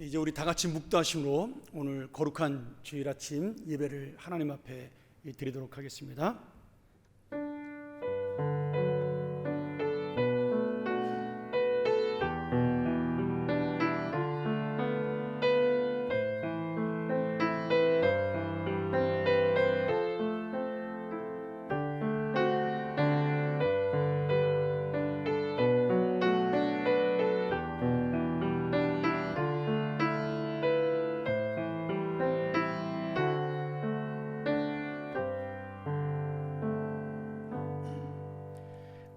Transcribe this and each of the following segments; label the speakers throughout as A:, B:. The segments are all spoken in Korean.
A: 이제 우리 다 같이 묵도하심으로 오늘 거룩한 주일 아침 예배를 하나님 앞에 드리도록 하겠습니다.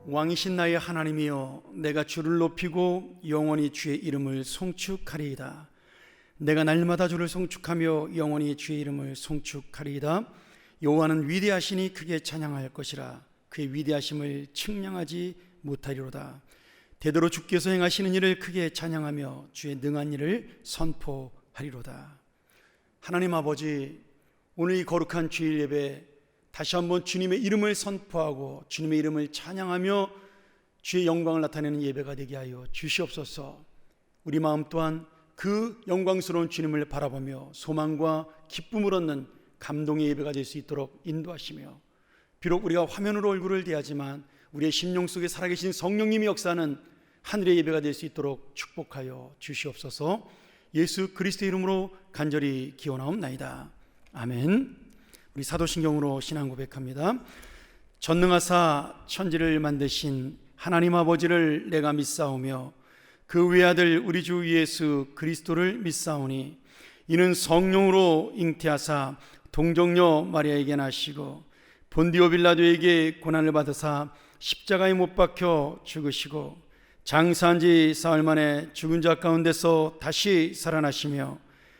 A: 왕이신 나의 하나님이여, 내가 주를 높이고 영원히 주의 이름을 송축하리이다. 내가 날마다 주를 송축하며 영원히 주의 이름을 송축하리이다. 여호와는 위대하시니 크게 찬양할 것이라. 그의 위대하심을 측량하지 못하리로다. 대대로 주께서 행하시는 일을 크게 찬양하며 주의 능한 일을 선포하리로다. 하나님 아버지, 오늘 이 거룩한 주일 예배 다시 한번 주님의 이름을 선포하고 주님의 이름을 찬양하며 주의 영광을 나타내는 예배가 되게 하여 주시옵소서. 우리 마음 또한 그 영광스러운 주님을 바라보며 소망과 기쁨을 얻는 감동의 예배가 될 수 있도록 인도하시며, 비록 우리가 화면으로 얼굴을 대하지만 우리의 심령 속에 살아계신 성령님이 역사하는 하늘의 예배가 될 수 있도록 축복하여 주시옵소서. 예수 그리스도의 이름으로 간절히 기원하옵나이다. 아멘. 우리 사도신경으로 신앙 고백합니다. 전능하사 천지를 만드신 하나님 아버지를 내가 믿사오며 그 외아들 우리 주 예수 그리스도를 믿사오니, 이는 성령으로 잉태하사 동정녀 마리아에게 나시고 본디오 빌라도에게 고난을 받으사 십자가에 못 박혀 죽으시고 장사한 지 사흘 만에 죽은 자 가운데서 다시 살아나시며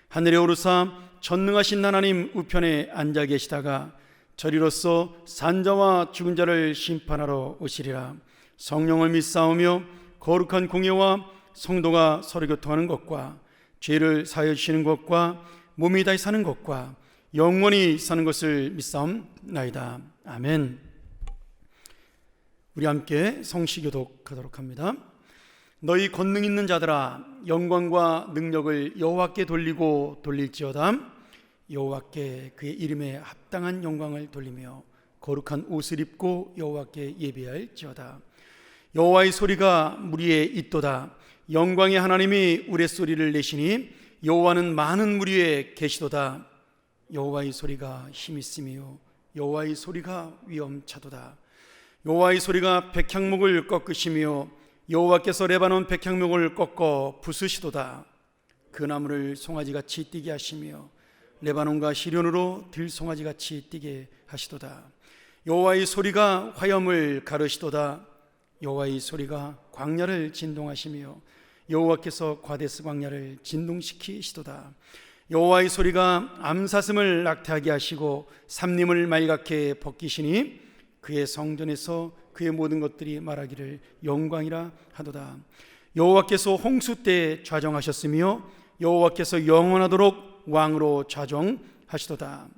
A: 하늘에 오르사 전능하신 하나님 우편에 앉아 계시다가 저리로서 산자와 죽은 자를 심판하러 오시리라. 성령을 믿사오며 거룩한 공예와 성도가 서로 교통하는 것과 죄를 사하여 주시는 것과 몸이 다시 사는 것과 영원히 사는 것을 믿사옵나이다. 아멘. 우리 함께 성시 교독하도록 합니다. 너희 권능 있는 자들아, 영광과 능력을 여호와께 돌리고 돌릴지어다. 여호와께 그의 이름에 합당한 영광을 돌리며 거룩한 옷을 입고 여호와께 예배할지어다. 여호와의 소리가 무리에 있도다. 영광의 하나님이 우레소리를 내시니 여호와는 많은 무리에 계시도다. 여호와의 소리가 힘있으며 여호와의 소리가 위엄차도다. 여호와의 소리가 백향목을 꺾으시며 여호와께서 레바논 백향목을 꺾어 부수시도다. 그 나무를 송아지같이 뛰게 하시며 레바논과 시련으로 들송아지같이 뛰게 하시도다. 여호와의 소리가 화염을 가르시도다. 여호와의 소리가 광야를 진동하시며 여호와께서 과데스 광야를 진동시키시도다. 여호와의 소리가 암사슴을 낙태하게 하시고 삼림을 말갛게 벗기시니 그의 성전에서 그의 모든 것들이 말하기를 영광이라 하도다. 여호와께서 홍수 때 좌정하셨으며 여호와께서 영원하도록 왕으로 좌정하시도다.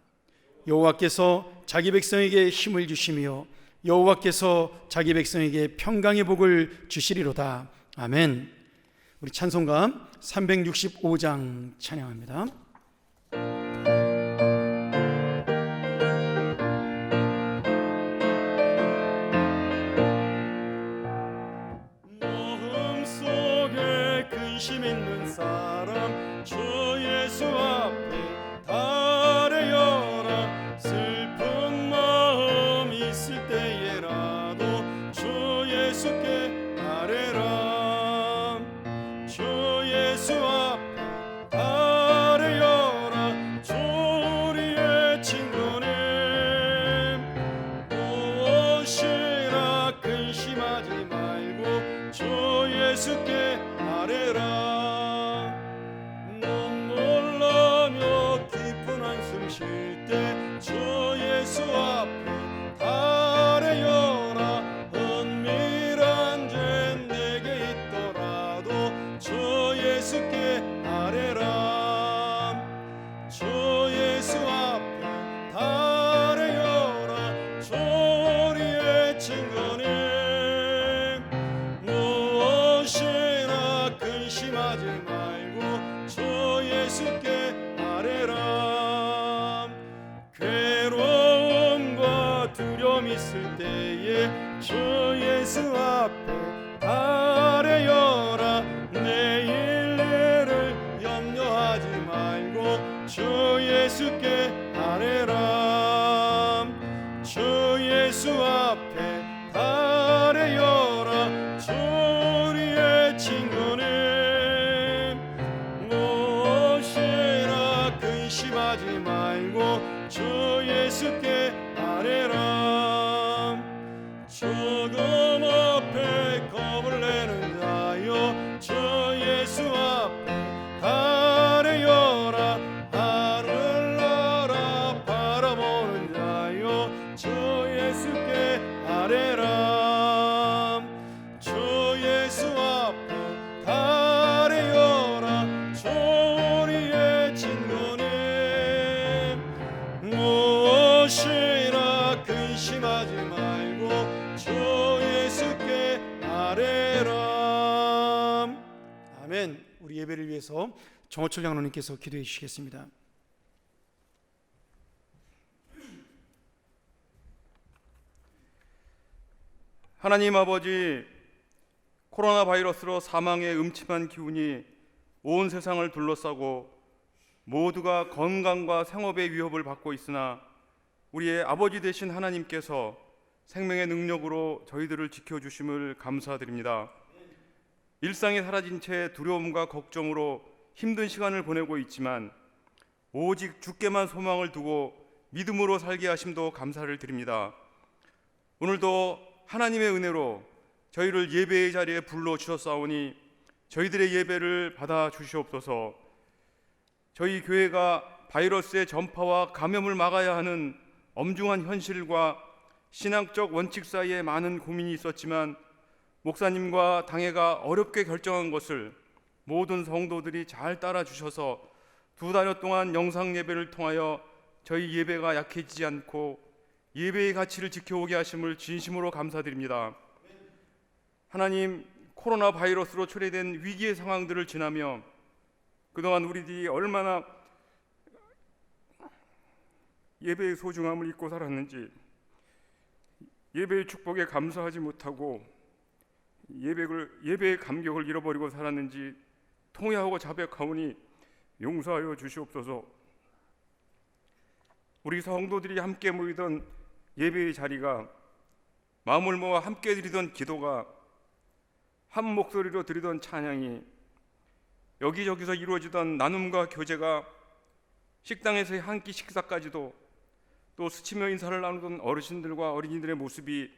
A: 여호와께서 자기 백성에게 힘을 주시며 여호와께서 자기 백성에게 평강의 복을 주시리로다. 아멘. 우리 찬송가 365장 찬양합니다.
B: 마음속에 근심 있는 사람 주 예수 앞에 달래어라. 슬픈 마음 있을 때에라도 주 예수께 아뢰라. 주 예수 앞에 달래어라. 있을 때에 주 예수 앞에 아뢰어라. 내일 내를 염려하지 말고 주 예수께 아뢰라. 주 예수 앞에 아뢰어라. 주 우리의 친구는 무엇이라 근심하지 말고 주 예수께 아뢰라. 죽음 앞에 겁을 내는 자여 주 예수 앞에 아뢰어라. 하늘 나라 바라보는 자여 주 예수께 아뢰라. 주 예수 앞에 아뢰어라. 주 우리의 친구는 무엇이라 근심하지 말고 주 예수께 아뢰라.
A: 아멘. 우리 예배를 위해서 정호철 장로님께서 기도해 주시겠습니다.
C: 하나님 아버지, 코로나 바이러스로 사망의 음침한 기운이 온 세상을 둘러싸고 모두가 건강과 생업의 위협을 받고 있으나 우리의 아버지 되신 하나님께서 생명의 능력으로 저희들을 지켜주심을 감사드립니다. 일상이 사라진 채 두려움과 걱정으로 힘든 시간을 보내고 있지만 오직 주께만 소망을 두고 믿음으로 살게 하심도 감사를 드립니다. 오늘도 하나님의 은혜로 저희를 예배의 자리에 불러주셨사오니 저희들의 예배를 받아 주시옵소서. 저희 교회가 바이러스의 전파와 감염을 막아야 하는 엄중한 현실과 신앙적 원칙 사이에 많은 고민이 있었지만 목사님과 당회가 어렵게 결정한 것을 모든 성도들이 잘 따라 주셔서 2달 동안 영상 예배를 통하여 저희 예배가 약해지지 않고 예배의 가치를 지켜오게 하심을 진심으로 감사드립니다. 하나님, 코로나 바이러스로 초래된 위기의 상황들을 지나며 그동안 우리들이 얼마나 예배의 소중함을 잊고 살았는지, 예배의 축복에 감사하지 못하고 예배의 감격을 잃어버리고 살았는지 통회하고 자백하오니 용서하여 주시옵소서. 우리 성도들이 함께 모이던 예배의 자리가, 마음을 모아 함께 드리던 기도가, 한 목소리로 드리던 찬양이, 여기저기서 이루어지던 나눔과 교제가, 식당에서의 한 끼 식사까지도, 또 스치며 인사를 나누던 어르신들과 어린이들의 모습이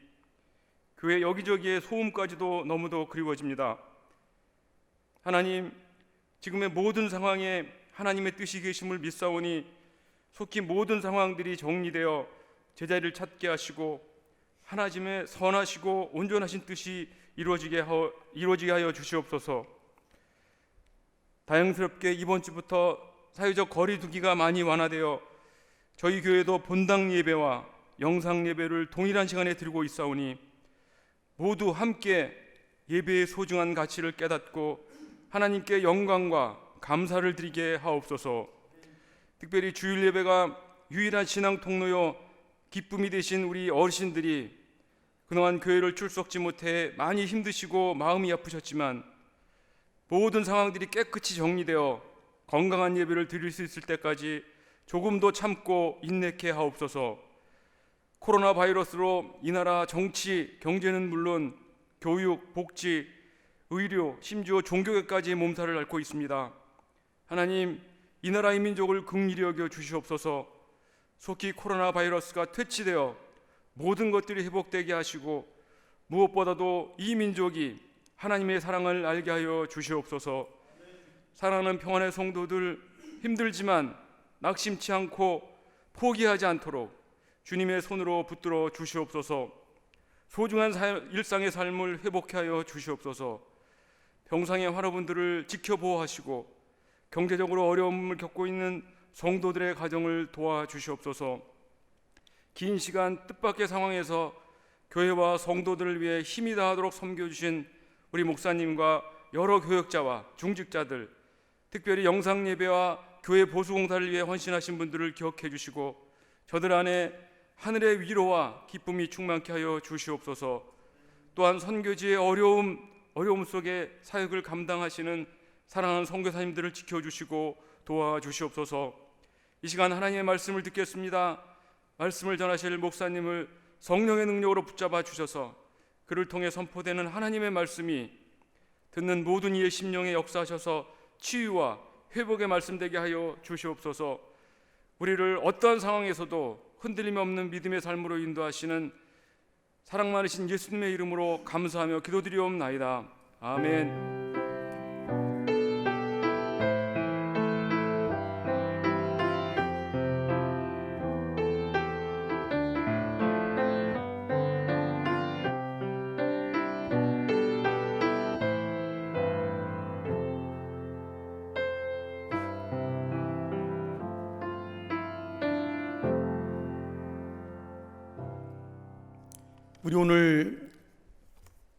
C: 교회 여기저기의 소음까지도 너무도 그리워집니다. 하나님, 지금의 모든 상황에 하나님의 뜻이 계심을 믿사오니 속히 모든 상황들이 정리되어 제자리를 찾게 하시고 하나님의 선하시고 온전하신 뜻이 이루어지게 하여 주시옵소서. 다행스럽게 이번 주부터 사회적 거리 두기가 많이 완화되어 저희 교회도 본당 예배와 영상 예배를 동일한 시간에 드리고 있사오니 모두 함께 예배의 소중한 가치를 깨닫고 하나님께 영광과 감사를 드리게 하옵소서. 특별히 주일 예배가 유일한 신앙 통로요 기쁨이 되신 우리 어르신들이 그동안 교회를 출석지 못해 많이 힘드시고 마음이 아프셨지만 모든 상황들이 깨끗이 정리되어 건강한 예배를 드릴 수 있을 때까지 조금 더 참고 인내케 하옵소서. 코로나 바이러스로 이 나라 정치, 경제는 물론 교육, 복지, 의료, 심지어 종교계까지 몸살을 앓고 있습니다. 하나님, 이 나라의 민족을 긍휼히 여겨 주시옵소서. 속히 코로나 바이러스가 퇴치되어 모든 것들이 회복되게 하시고 무엇보다도 이 민족이 하나님의 사랑을 알게 하여 주시옵소서. 사랑하는 평안의 성도들, 힘들지만 낙심치 않고 포기하지 않도록 주님의 손으로 붙들어 주시옵소서. 소중한 일상의 삶을 회복해 하여 주시옵소서. 병상의 환우분들을 지켜보호하시고 경제적으로 어려움을 겪고 있는 성도들의 가정을 도와주시옵소서. 긴 시간 뜻밖의 상황에서 교회와 성도들을 위해 힘이 다하도록 섬겨주신 우리 목사님과 여러 교역자와 중직자들, 특별히 영상 예배와 교회 보수 공사를 위해 헌신하신 분들을 기억해 주시고 저들 안에 하늘의 위로와 기쁨이 충만케 하여 주시옵소서. 또한 선교지의 어려움 속에 사역을 감당하시는 사랑하는 선교사님들을 지켜주시고 도와주시옵소서. 이 시간 하나님의 말씀을 듣겠습니다. 말씀을 전하실 목사님을 성령의 능력으로 붙잡아 주셔서 그를 통해 선포되는 하나님의 말씀이 듣는 모든 이의 심령에 역사하셔서 치유와 회복의 말씀되게 하여 주시옵소서. 우리를 어떠한 상황에서도 흔들림 없는 믿음의 삶으로 인도하시는 사랑 많으신 예수님의 이름으로 감사하며 기도드리옵나이다. 아멘.
A: 우리 오늘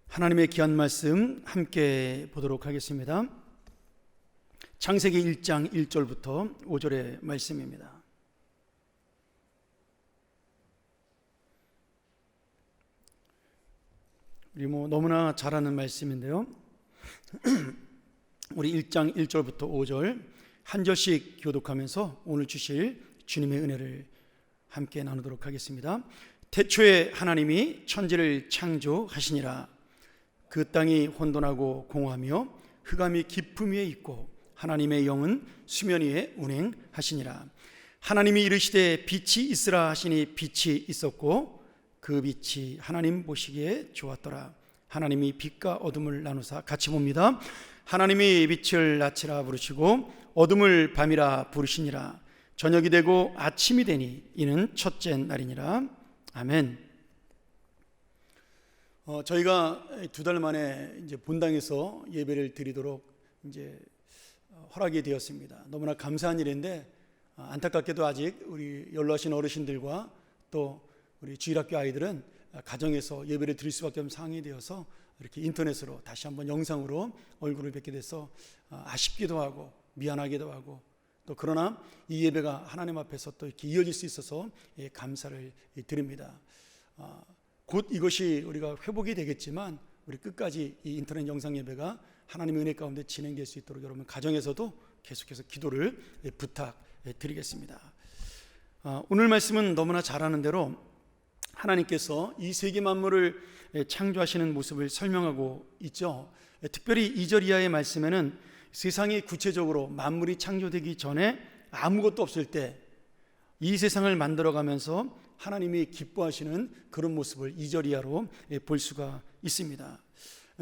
A: 하나님의 귀한 말씀 함께 보도록 하겠습니다. 창세기 1장 1절부터 5절의 말씀입니다. 우리 너무나 잘 아는 말씀인데요. 우리 1장 1절부터 5절 한 절씩 교독하면서 오늘 주실 주님의 은혜를 함께 나누도록 하겠습니다. 태초에 하나님이 천지를 창조하시니라. 그 땅이 혼돈하고 공허하며 흑암이 깊음 위에 있고 하나님의 영은 수면 위에 운행하시니라. 하나님이 이르시되 빛이 있으라 하시니 빛이 있었고 그 빛이 하나님 보시기에 좋았더라. 하나님이 빛과 어둠을 나누사 같이 봅니다. 하나님이 빛을 낮이라 부르시고 어둠을 밤이라 부르시니라. 저녁이 되고 아침이 되니 이는 첫째 날이니라. 아멘. 저희가 2달 만에 이제 본당에서 예배를 드리도록 이제 허락이 되었습니다. 너무나 감사한 일인데 안타깝게도 아직 우리 연로하신 어르신들과 또 우리 주일학교 아이들은 가정에서 예배를 드릴 수밖에 없는 상황이 되어서 이렇게 인터넷으로 다시 한번 영상으로 얼굴을 뵙게 돼서 아쉽기도 하고 미안하기도 하고 또 그러나 이 예배가 하나님 앞에서 또 이렇게 이어질 수 있어서 감사를 드립니다. 곧 이것이 우리가 회복이 되겠지만 우리 끝까지 이 인터넷 영상 예배가 하나님의 은혜 가운데 진행될 수 있도록 여러분 가정에서도 계속해서 기도를 부탁드리겠습니다. 오늘 말씀은 너무나 잘 아는 대로 하나님께서 이 세계 만물을 창조하시는 모습을 설명하고 있죠. 특별히 2절 이하의 말씀에는 세상이 구체적으로 만물이 창조되기 전에 아무것도 없을 때 이 세상을 만들어가면서 하나님이 기뻐하시는 그런 모습을 2절 이하로 볼 수가 있습니다.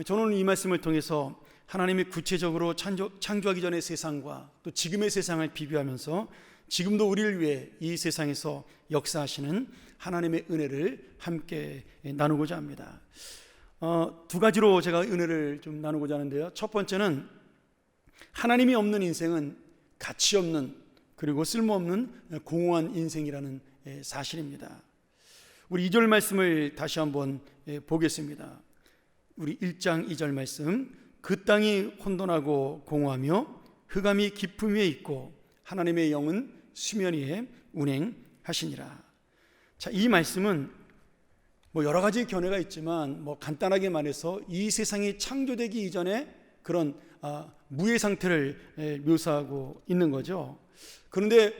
A: 저는 이 말씀을 통해서 하나님이 구체적으로 창조하기 전의 세상과 또 지금의 세상을 비교하면서 지금도 우리를 위해 이 세상에서 역사하시는 하나님의 은혜를 함께 나누고자 합니다. 2가지로 제가 은혜를 좀 나누고자 하는데요. 첫 번째는 하나님이 없는 인생은 가치 없는 그리고 쓸모없는 공허한 인생이라는 사실입니다. 우리 2절 말씀을 다시 한번 보겠습니다. 우리 1장 2절 말씀. 그 땅이 혼돈하고 공허하며 흑암이 깊음 위에 있고 하나님의 영은 수면 위에 운행하시니라. 자, 이 말씀은 여러 가지 견해가 있지만 간단하게 말해서 이 세상이 창조되기 이전에 그런 무의 상태를 묘사하고 있는 거죠. 그런데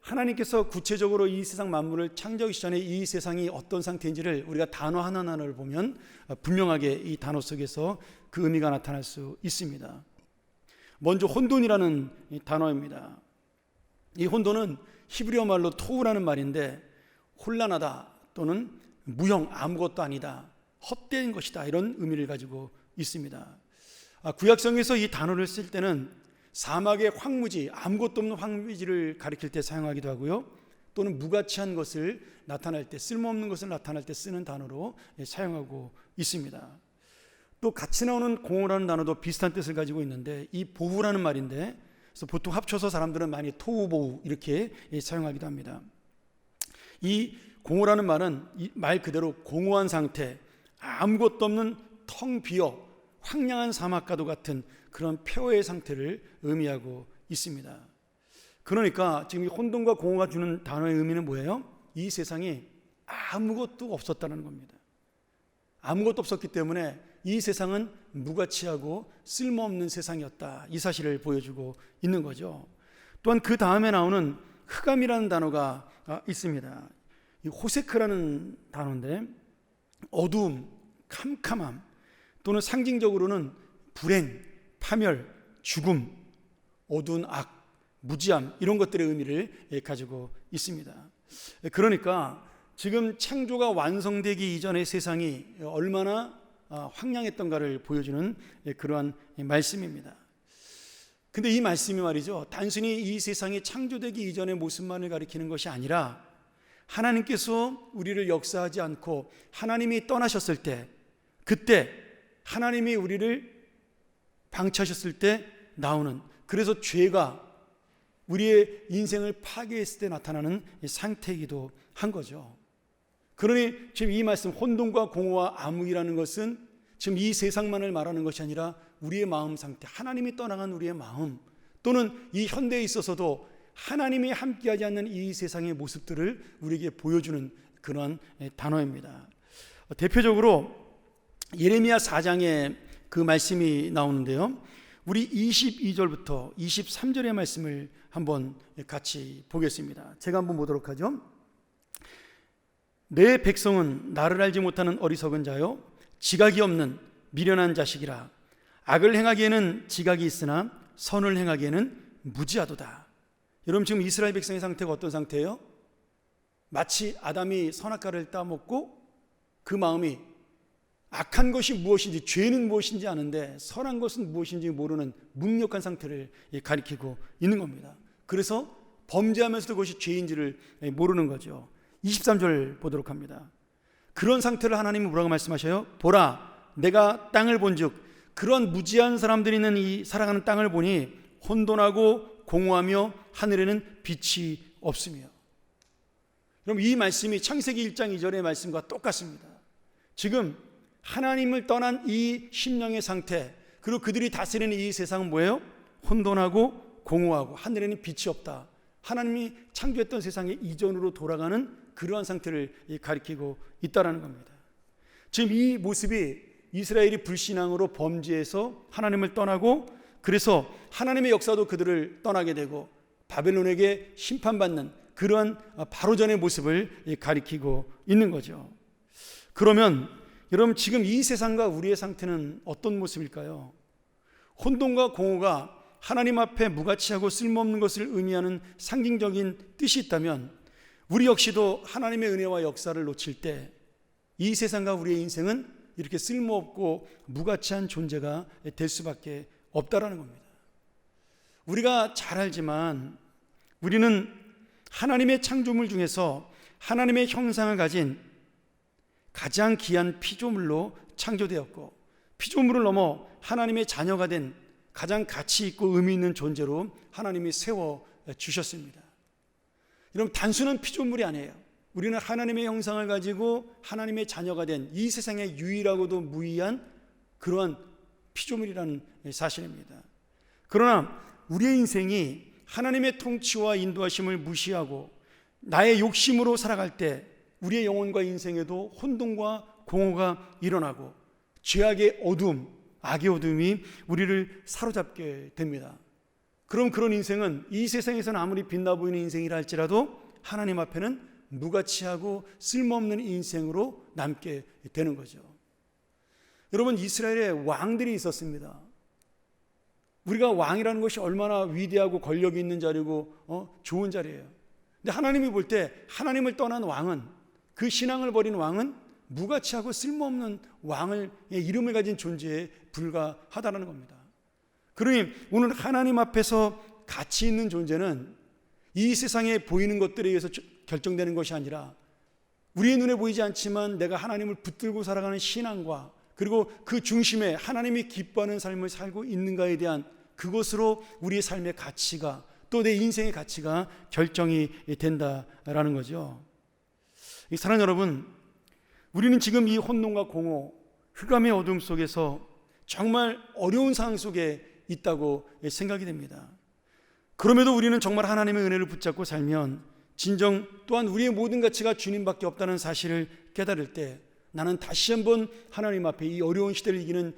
A: 하나님께서 구체적으로 이 세상 만물을 창조하기 전에 이 세상이 어떤 상태인지를 우리가 단어 하나하나를 보면 분명하게 이 단어 속에서 그 의미가 나타날 수 있습니다. 먼저 혼돈이라는 이 단어입니다. 이 혼돈은 히브리어 말로 토우라는 말인데 혼란하다 또는 무형, 아무것도 아니다, 헛된 것이다, 이런 의미를 가지고 있습니다. 구약성에서 이 단어를 쓸 때는 사막의 황무지, 아무것도 없는 황무지를 가리킬 때 사용하기도 하고요, 또는 무가치한 것을 나타낼 때, 쓸모없는 것을 나타낼 때 쓰는 단어로 사용하고 있습니다. 또 같이 나오는 공허라는 단어도 비슷한 뜻을 가지고 있는데 이 보후라는 말인데, 그래서 보통 합쳐서 사람들은 많이 토우보후 이렇게 사용하기도 합니다. 이 공허라는 말은 말 그대로 공허한 상태, 아무것도 없는 텅 비어 황량한 사막과도 같은 그런 폐허의 상태를 의미하고 있습니다. 그러니까 지금 이 혼돈과 공허가 주는 단어의 의미는 뭐예요? 이 세상이 아무것도 없었다는 겁니다. 아무것도 없었기 때문에 이 세상은 무가치하고 쓸모없는 세상이었다, 이 사실을 보여주고 있는 거죠. 또한 그 다음에 나오는 흑암이라는 단어가 있습니다. 이 호세크라는 단어인데 어두움, 캄캄함, 또는 상징적으로는 불행, 파멸, 죽음, 어두운 악, 무지함, 이런 것들의 의미를 가지고 있습니다. 그러니까 지금 창조가 완성되기 이전의 세상이 얼마나 황량했던가를 보여주는 그러한 말씀입니다. 근데 이 말씀이 말이죠, 단순히 이 세상이 창조되기 이전의 모습만을 가리키는 것이 아니라 하나님께서 우리를 역사하지 않고 하나님이 떠나셨을 때, 그때 하나님이 우리를 방치하셨을 때 나오는, 그래서 죄가 우리의 인생을 파괴했을 때 나타나는 상태이기도 한 거죠. 그러니 지금 이 말씀, 혼돈과 공허와 암흑이라는 것은 지금 이 세상만을 말하는 것이 아니라 우리의 마음 상태, 하나님이 떠나간 우리의 마음, 또는 이 현대에 있어서도 하나님이 함께하지 않는 이 세상의 모습들을 우리에게 보여주는 그런 단어입니다. 대표적으로 예레미야 4장에 그 말씀이 나오는데요, 우리 22절부터 23절의 말씀을 한번 같이 보겠습니다. 제가 한번 보도록 하죠. 내 백성은 나를 알지 못하는 어리석은 자요, 지각이 없는 미련한 자식이라. 악을 행하기에는 지각이 있으나 선을 행하기에는 무지하도다. 여러분, 지금 이스라엘 백성의 상태가 어떤 상태예요? 마치 아담이 선악과를 따먹고 그 마음이 악한 것이 무엇인지, 죄는 무엇인지 아는데 선한 것은 무엇인지 모르는 무력한 상태를 가리키고 있는 겁니다. 그래서 범죄하면서도 그것이 죄인지를 모르는 거죠. 23절 보도록 합니다. 그런 상태를 하나님이 뭐라고 말씀하셔요? 보라, 내가 땅을 본즉, 그런 무지한 사람들이 있는 이 살아가는 땅을 보니 혼돈하고 공허하며 하늘에는 빛이 없으며. 그럼 이 말씀이 창세기 1장 2절의 말씀과 똑같습니다. 지금 하나님을 떠난 이 심령의 상태, 그리고 그들이 다스리는 이 세상은 뭐예요? 혼돈하고 공허하고 하늘에는 빛이 없다. 하나님이 창조했던 세상의 이전으로 돌아가는 그러한 상태를 가리키고 있다는 겁니다. 지금 이 모습이 이스라엘이 불신앙으로 범죄해서 하나님을 떠나고, 그래서 하나님의 역사도 그들을 떠나게 되고 바벨론에게 심판받는 그러한 바로 전의 모습을 가리키고 있는 거죠. 그러면 여러분, 지금 이 세상과 우리의 상태는 어떤 모습일까요? 혼돈과 공허가 하나님 앞에 무가치하고 쓸모없는 것을 의미하는 상징적인 뜻이 있다면, 우리 역시도 하나님의 은혜와 역사를 놓칠 때 이 세상과 우리의 인생은 이렇게 쓸모없고 무가치한 존재가 될 수밖에 없다라는 겁니다. 우리가 잘 알지만 우리는 하나님의 창조물 중에서 하나님의 형상을 가진 가장 귀한 피조물로 창조되었고, 피조물을 넘어 하나님의 자녀가 된 가장 가치 있고 의미 있는 존재로 하나님이 세워주셨습니다. 여러분, 단순한 피조물이 아니에요. 우리는 하나님의 형상을 가지고 하나님의 자녀가 된 이 세상에 유일하고도 무의한 그러한 피조물이라는 사실입니다. 그러나 우리의 인생이 하나님의 통치와 인도하심을 무시하고 나의 욕심으로 살아갈 때 우리의 영혼과 인생에도 혼돈과 공허가 일어나고 죄악의 어두움, 악의 어두움이 우리를 사로잡게 됩니다. 그럼 그런 인생은 이 세상에서는 아무리 빛나 보이는 인생이라 할지라도 하나님 앞에는 무가치하고 쓸모없는 인생으로 남게 되는 거죠. 여러분, 이스라엘에 왕들이 있었습니다. 우리가 왕이라는 것이 얼마나 위대하고 권력이 있는 자리고 좋은 자리예요. 근데 하나님이 볼 때 하나님을 떠난 왕은, 그 신앙을 버린 왕은 무가치하고 쓸모없는 왕의 이름을 가진 존재에 불과하다는 겁니다. 그러니 오늘 하나님 앞에서 가치 있는 존재는 이 세상에 보이는 것들에 의해서 결정되는 것이 아니라 우리의 눈에 보이지 않지만 내가 하나님을 붙들고 살아가는 신앙과, 그리고 그 중심에 하나님이 기뻐하는 삶을 살고 있는가에 대한 그것으로 우리의 삶의 가치가, 또 내 인생의 가치가 결정이 된다라는 거죠. 사랑하는 여러분, 우리는 지금 이 혼돈과 공허, 흑암의 어둠 속에서 정말 어려운 상황 속에 있다고 생각이 됩니다. 그럼에도 우리는 정말 하나님의 은혜를 붙잡고 살면 진정 또한 우리의 모든 가치가 주님밖에 없다는 사실을 깨달을 때 나는 다시 한번 하나님 앞에 이 어려운 시대를 이기는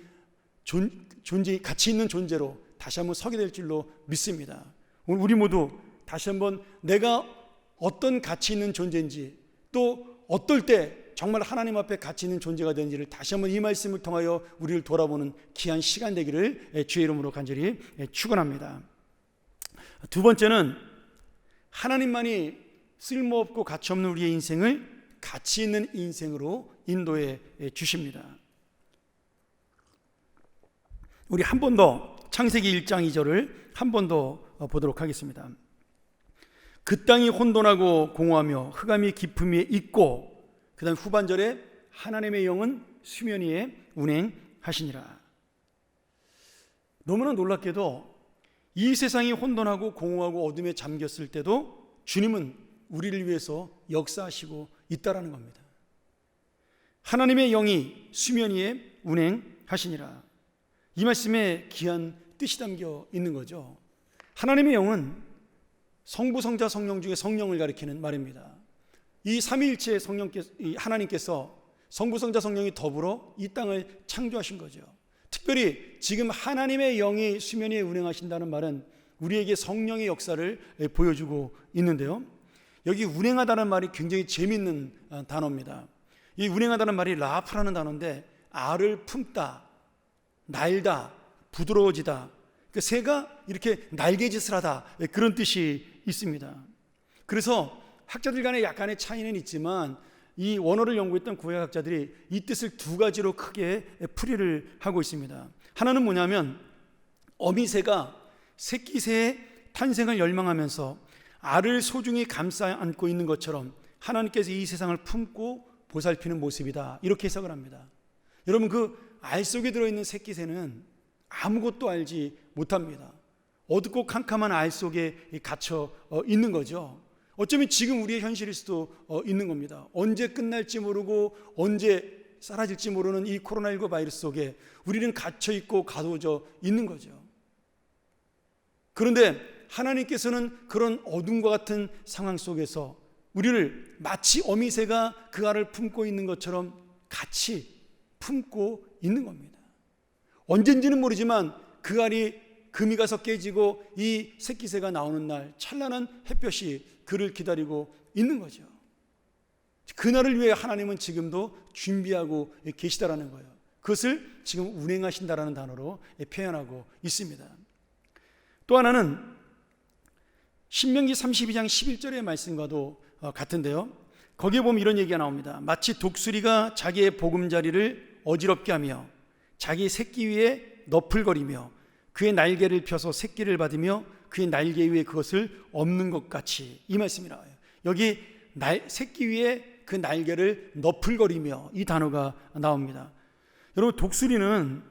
A: 존재, 가치 있는 존재로 다시 한번 서게 될 줄로 믿습니다. 오늘 우리 모두 다시 한번 내가 어떤 가치 있는 존재인지, 또 어떨 때 정말 하나님 앞에 가치 있는 존재가 되는지를 다시 한번 이 말씀을 통하여 우리를 돌아보는 귀한 시간 되기를 주의 이름으로 간절히 축원합니다. 두 번째는 하나님만이 쓸모없고 가치 없는 우리의 인생을 가치 있는 인생으로 인도해 주십니다. 우리 한 번 더 창세기 1장 2절을 한 번 더 보도록 하겠습니다. 그 땅이 혼돈하고 공허하며 흑암이 깊음 위에 있고, 그 다음 후반절에 하나님의 영은 수면 위에 운행하시니라. 너무나 놀랍게도 이 세상이 혼돈하고 공허하고 어둠에 잠겼을 때도 주님은 우리를 위해서 역사하시고 있다라는 겁니다. 하나님의 영이 수면 위에 운행하시니라. 이 말씀에 귀한 뜻이 담겨 있는 거죠. 하나님의 영은 성부, 성자, 성령 중에 성령을 가리키는 말입니다. 이 삼위일체 하나님께서 성부, 성자, 성령이 더불어 이 땅을 창조하신 거죠. 특별히 지금 하나님의 영이 수면 위에 운행하신다는 말은 우리에게 성령의 역사를 보여주고 있는데요, 여기 운행하다는 말이 굉장히 재미있는 단어입니다. 이 운행하다는 말이 라프라는 단어인데, 알을 품다, 날다, 부드러워지다, 그 새가 이렇게 날개짓을 하다, 그런 뜻이 있습니다. 그래서 학자들 간에 약간의 차이는 있지만 이 원어를 연구했던 구약학자들이 이 뜻을 두 가지로 크게 풀이를 하고 있습니다. 하나는 뭐냐면, 어미새가 새끼새의 탄생을 열망하면서 알을 소중히 감싸 안고 있는 것처럼 하나님께서 이 세상을 품고 보살피는 모습이다, 이렇게 해석을 합니다. 여러분, 그 알 속에 들어있는 새끼새는 아무것도 알지 못합니다. 어둡고 캄캄한 알 속에 갇혀 있는 거죠. 어쩌면 지금 우리의 현실일 수도 있는 겁니다. 언제 끝날지 모르고 언제 사라질지 모르는 이 코로나19 바이러스 속에 우리는 갇혀 있고 가둬져 있는 거죠. 그런데 하나님께서는 그런 어둠과 같은 상황 속에서 우리를 마치 어미새가 그 알을 품고 있는 것처럼 같이 품고 있는 겁니다. 언젠지는 모르지만 그 알이 금이 가서 깨지고 이 새끼새가 나오는 날 찬란한 햇볕이 그를 기다리고 있는 거죠. 그날을 위해 하나님은 지금도 준비하고 계시다라는 거예요. 그것을 지금 운행하신다라는 단어로 표현하고 있습니다. 또 하나는 신명기 32장 11절의 말씀과도 같은데요, 거기에 보면 이런 얘기가 나옵니다. 마치 독수리가 자기의 보금자리를 어지럽게 하며 자기 새끼 위에 너풀거리며 그의 날개를 펴서 새끼를 받으며 그의 날개 위에 그것을 엎는 것 같이, 이 말씀이 나와요. 여기 새끼 위에 그 날개를 너풀거리며, 이 단어가 나옵니다. 여러분, 독수리는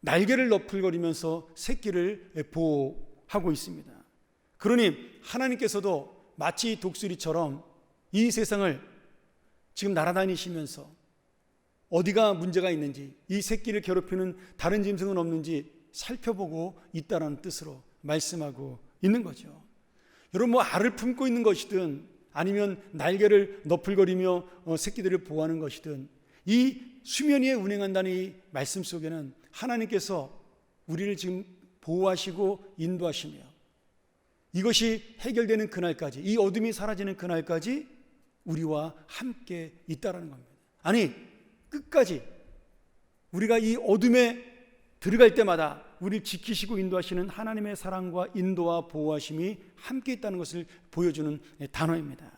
A: 날개를 너풀거리면서 새끼를 보호하고 있습니다. 그러니 하나님께서도 마치 독수리처럼 이 세상을 지금 날아다니시면서 어디가 문제가 있는지, 이 새끼를 괴롭히는 다른 짐승은 없는지 살펴보고 있다는 뜻으로 말씀하고 있는 거죠. 여러분, 뭐 알을 품고 있는 것이든 아니면 날개를 너풀거리며 새끼들을 보호하는 것이든, 이 수면 위에 운행한다는 이 말씀 속에는 하나님께서 우리를 지금 보호하시고 인도하시며, 이것이 해결되는 그날까지, 이 어둠이 사라지는 그날까지 우리와 함께 있다라는 겁니다. 아니, 끝까지 우리가 이 어둠에 들어갈 때마다 우리를 지키시고 인도하시는 하나님의 사랑과 인도와 보호하심이 함께 있다는 것을 보여주는 단어입니다.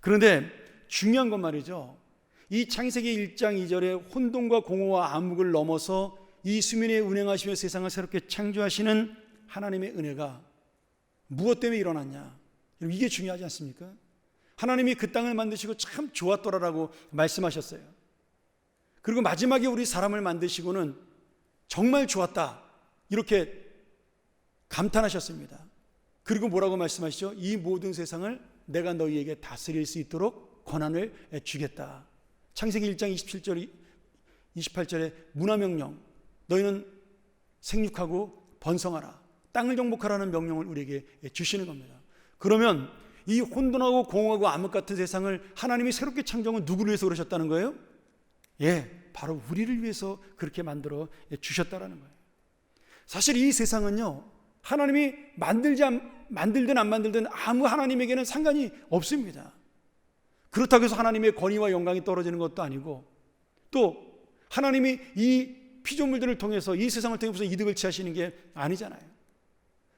A: 그런데 중요한 건 말이죠, 이 창세기 1장 2절에 혼돈과 공허와 암흑을 넘어서 이 수면에 운행하시며 세상을 새롭게 창조하시는 하나님의 은혜가 무엇 때문에 일어났냐, 이게 중요하지 않습니까? 하나님이 그 땅을 만드시고 참 좋았더라라고 말씀하셨어요. 그리고 마지막에 우리 사람을 만드시고는 정말 좋았다, 이렇게 감탄하셨습니다. 그리고 뭐라고 말씀하시죠? 이 모든 세상을 내가 너희에게 다스릴 수 있도록 권한을 주겠다. 창세기 1장 27절 28절에 문화명령, 너희는 생육하고 번성하라, 땅을 정복하라는 명령을 우리에게 주시는 겁니다. 그러면 이 혼돈하고 공허하고 암흑 같은 세상을 하나님이 새롭게 창조한 누구를 위해서 그러셨다는 거예요? 바로 우리를 위해서 그렇게 만들어 주셨다라는 거예요. 사실 이 세상은요, 하나님이 만들든 안 만들든 아무 하나님에게는 상관이 없습니다. 그렇다고 해서 하나님의 권위와 영광이 떨어지는 것도 아니고, 또 하나님이 이 피조물들을 통해서 이 세상을 통해 무슨 이득을 취하시는 게 아니잖아요.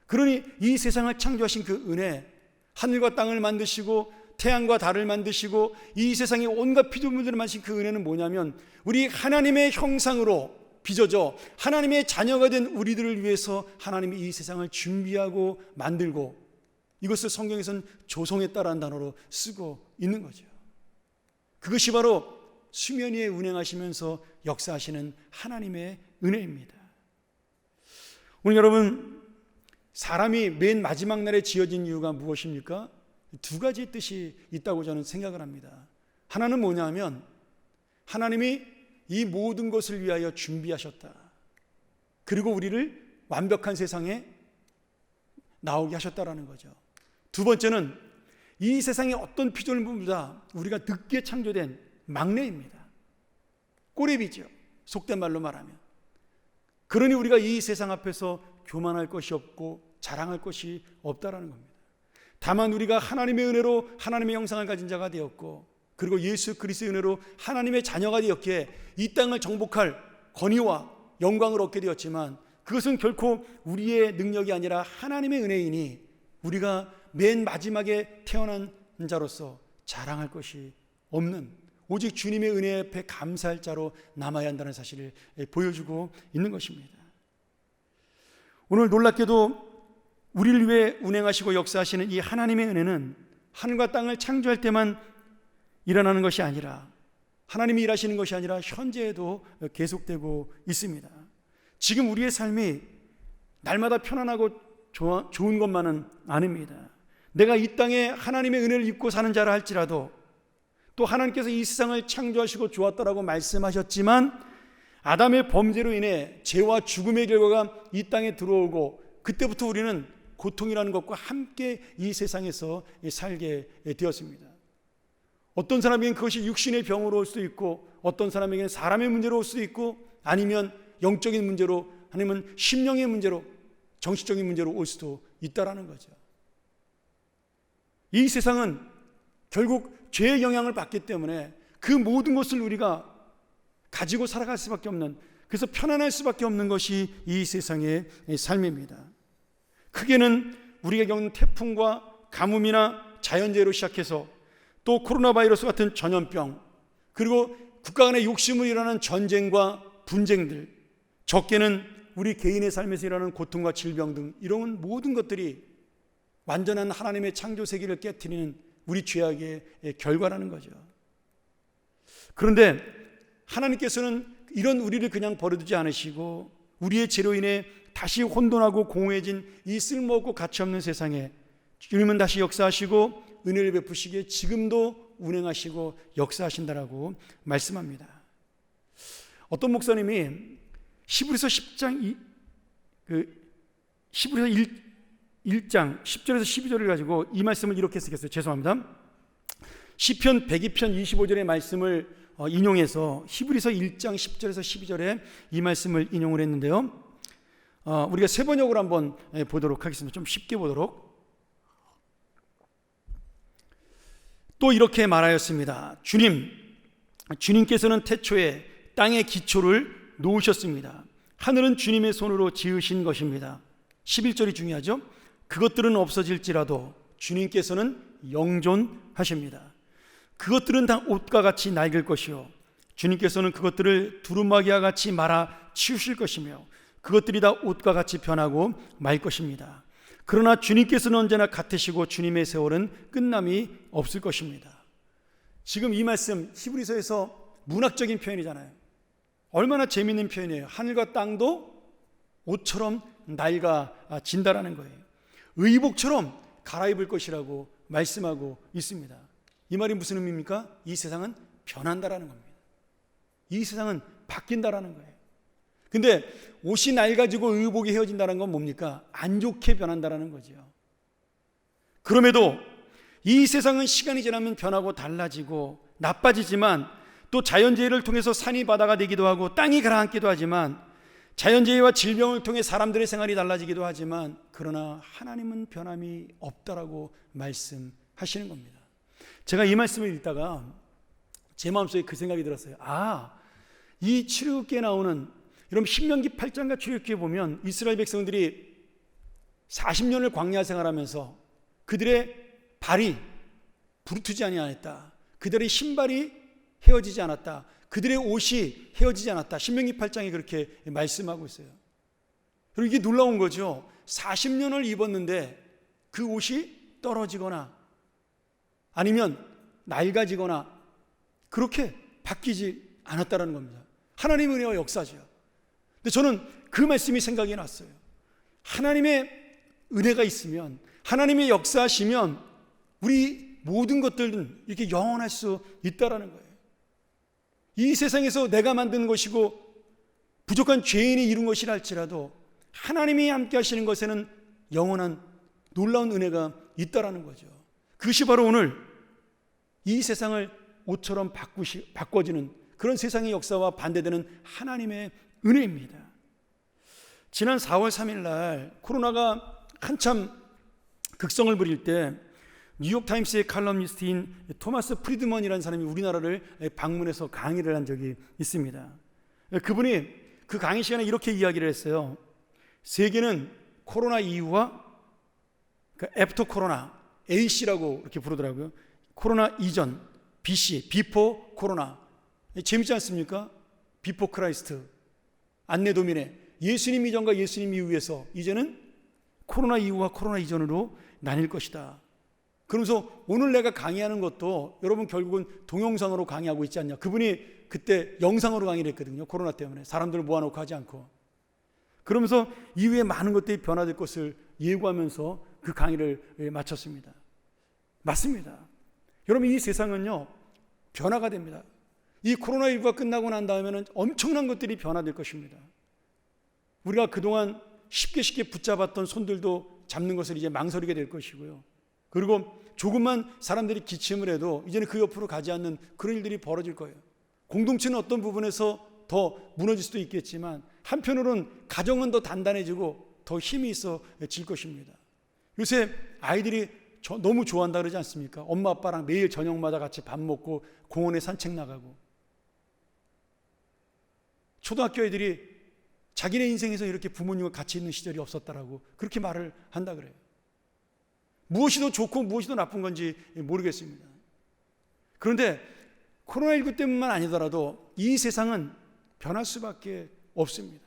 A: 그러니 이 세상을 창조하신 그 은혜, 하늘과 땅을 만드시고 태양과 달을 만드시고 이 세상의 온갖 피조물들을 만드신 그 은혜는 뭐냐면, 우리 하나님의 형상으로 빚어져 하나님의 자녀가 된 우리들을 위해서 하나님이 이 세상을 준비하고 만들고, 이것을 성경에서는 조성했다라는 단어로 쓰고 있는 거죠. 그것이 바로 수면 위에 운행하시면서 역사하시는 하나님의 은혜입니다. 오늘 여러분, 사람이 맨 마지막 날에 지어진 이유가 무엇입니까? 두 가지 뜻이 있다고 저는 생각을 합니다. 하나는 뭐냐면, 하나님이 이 모든 것을 위하여 준비하셨다. 그리고 우리를 완벽한 세상에 나오게 하셨다라는 거죠. 두 번째는 이 세상의 어떤 피조물보다 우리가 늦게 창조된 막내입니다. 꼬레비죠, 속된 말로 말하면. 그러니 우리가 이 세상 앞에서 교만할 것이 없고 자랑할 것이 없다라는 겁니다. 다만 우리가 하나님의 은혜로 하나님의 형상을 가진 자가 되었고, 그리고 예수 그리스도의 은혜로 하나님의 자녀가 되었기에 이 땅을 정복할 권위와 영광을 얻게 되었지만, 그것은 결코 우리의 능력이 아니라 하나님의 은혜이니 우리가 맨 마지막에 태어난 자로서 자랑할 것이 없는, 오직 주님의 은혜 앞에 감사할 자로 남아야 한다는 사실을 보여주고 있는 것입니다. 오늘 놀랍게도 우리를 위해 운행하시고 역사하시는 이 하나님의 은혜는 하늘과 땅을 창조할 때만 일어나는 것이 아니라, 하나님이 일하시는 것이 아니라 현재에도 계속되고 있습니다. 지금 우리의 삶이 날마다 편안하고 좋은 것만은 아닙니다. 내가 이 땅에 하나님의 은혜를 입고 사는 자라 할지라도, 또 하나님께서 이 세상을 창조하시고 주었다라고 말씀하셨지만, 아담의 범죄로 인해 죄와 죽음의 결과가 이 땅에 들어오고, 그때부터 우리는 고통이라는 것과 함께 이 세상에서 살게 되었습니다. 어떤 사람에게는 그것이 육신의 병으로 올 수도 있고, 어떤 사람에게는 사람의 문제로 올 수도 있고, 아니면 영적인 문제로, 아니면 심령의 문제로, 정신적인 문제로 올 수도 있다라는 거죠. 이 세상은 결국 죄의 영향을 받기 때문에 그 모든 것을 우리가 가지고 살아갈 수밖에 없는, 그래서 편안할 수밖에 없는 것이 이 세상의 삶입니다. 크게는 우리가 겪는 태풍과 가뭄이나 자연재해로 시작해서 또 코로나 바이러스 같은 전염병, 그리고 국가 간의 욕심으로 일어나는 전쟁과 분쟁들, 적게는 우리 개인의 삶에서 일어나는 고통과 질병 등 이런 모든 것들이 완전한 하나님의 창조 세계를 깨트리는 우리 죄악의 결과라는 거죠. 그런데 하나님께서는 이런 우리를 그냥 버려두지 않으시고, 우리의 죄로 인해 다시 혼돈하고 공허해진 이 쓸모없고 가치없는 세상에 주님은 다시 역사하시고 은혜를 베푸시기에 지금도 운행하시고 역사하신다라고 말씀합니다. 어떤 목사님이 히브리서 10장 1장 10절에서 12절을 가지고 이 말씀을 이렇게 쓰겠어요. 죄송합니다. 시편 102편 25절의 말씀을 인용해서 히브리서 1장 10절에서 12절에 이 말씀을 인용을 했는데요. 우리가 세 번역으로 한번 보도록 하겠습니다. 좀 쉽게 보도록. 또 이렇게 말하였습니다. 주님께서는 태초에 땅의 기초를 놓으셨습니다. 하늘은 주님의 손으로 지으신 것입니다. 11절이 중요하죠. 그것들은 없어질지라도 주님께서는 영존하십니다. 그것들은 다 옷과 같이 낡을 것이요, 주님께서는 그것들을 두루마기와 같이 말아 치우실 것이며, 그것들이 다 옷과 같이 변하고 말 것입니다. 그러나 주님께서는 언제나 같으시고 주님의 세월은 끝남이 없을 것입니다. 지금 이 말씀 히브리서에서 문학적인 표현이잖아요. 얼마나 재미있는 표현이에요. 하늘과 땅도 옷처럼 낡아진다라는 거예요. 의복처럼 갈아입을 것이라고 말씀하고 있습니다. 이 말이 무슨 의미입니까? 이 세상은 변한다라는 겁니다. 이 세상은 바뀐다라는 거예요. 근데 옷이 낡아지고 의복이 헤어진다는 건 뭡니까? 안 좋게 변한다라는 거죠. 그럼에도 이 세상은 시간이 지나면 변하고 달라지고 나빠지지만 또 자연재해를 통해서 산이 바다가 되기도 하고 땅이 가라앉기도 하지만 자연재해와 질병을 통해 사람들의 생활이 달라지기도 하지만 그러나 하나님은 변함이 없다라고 말씀하시는 겁니다. 제가 이 말씀을 읽다가 제 마음속에 그 생각이 들었어요. 이 출애굽기에 나오는 여러분 신명기 8장과 출애굽기에 보면 이스라엘 백성들이 40년을 광야 생활하면서 그들의 발이 부르트지 아니하였다. 그들의 신발이 헤어지지 않았다. 그들의 옷이 헤어지지 않았다. 신명기 8장에 그렇게 말씀하고 있어요. 그리고 이게 놀라운 거죠. 40년을 입었는데 그 옷이 떨어지거나 아니면 낡아지거나 그렇게 바뀌지 않았다는 겁니다. 하나님의 은혜와 역사죠. 근데 저는 그 말씀이 생각이 났어요. 하나님의 은혜가 있으면, 하나님의 역사하시면 우리 모든 것들은 이렇게 영원할 수 있다라는 거예요. 이 세상에서 내가 만든 것이고 부족한 죄인이 이룬 것이라 할지라도 하나님이 함께 하시는 것에는 영원한 놀라운 은혜가 있다라는 거죠. 그것이 바로 오늘 이 세상을 옷처럼 바꿔지는 그런 세상의 역사와 반대되는 하나님의 은혜입니다. 지난 4월 3일 날 코로나가 한참 극성을 부릴 때 뉴욕타임스의 칼럼니스트인 토마스 프리드먼이라는 사람이 우리나라를 방문해서 강의를 한 적이 있습니다. 그분이 그 강의 시간에 이렇게 이야기를 했어요. 세계는 코로나 이후와 애프터 코로나, AC라고 이렇게 부르더라고요. 코로나 이전, BC, 비포 코로나. 재밌지 않습니까? 비포 크라이스트, 안네 도미네. 예수님 이전과 예수님 이후에서 이제는 코로나 이후와 코로나 이전으로 나뉠 것이다. 그러면서 오늘 내가 강의하는 것도 여러분 결국은 동영상으로 강의하고 있지 않냐. 그분이 그때 영상으로 강의를 했거든요. 코로나 때문에 사람들을 모아놓고 하지 않고. 그러면서 이후에 많은 것들이 변화될 것을 예고하면서 그 강의를 마쳤습니다. 맞습니다. 여러분 이 세상은요 변화가 됩니다. 이 코로나19가 끝나고 난 다음에는 엄청난 것들이 변화될 것입니다. 우리가 그동안 쉽게 붙잡았던 손들도 잡는 것을 이제 망설이게 될 것이고요. 그리고 조금만 사람들이 기침을 해도 이제는 그 옆으로 가지 않는 그런 일들이 벌어질 거예요. 공동체는 어떤 부분에서 더 무너질 수도 있겠지만 한편으로는 가정은 더 단단해지고 더 힘이 있어질 것입니다. 요새 아이들이 너무 좋아한다 그러지 않습니까? 엄마 아빠랑 매일 저녁마다 같이 밥 먹고 공원에 산책 나가고. 초등학교 애들이 자기네 인생에서 이렇게 부모님과 같이 있는 시절이 없었다라고 그렇게 말을 한다 그래요. 무엇이 더 좋고 무엇이 더 나쁜 건지 모르겠습니다. 그런데 코로나19 때문만 아니더라도 이 세상은 변할 수밖에 없습니다.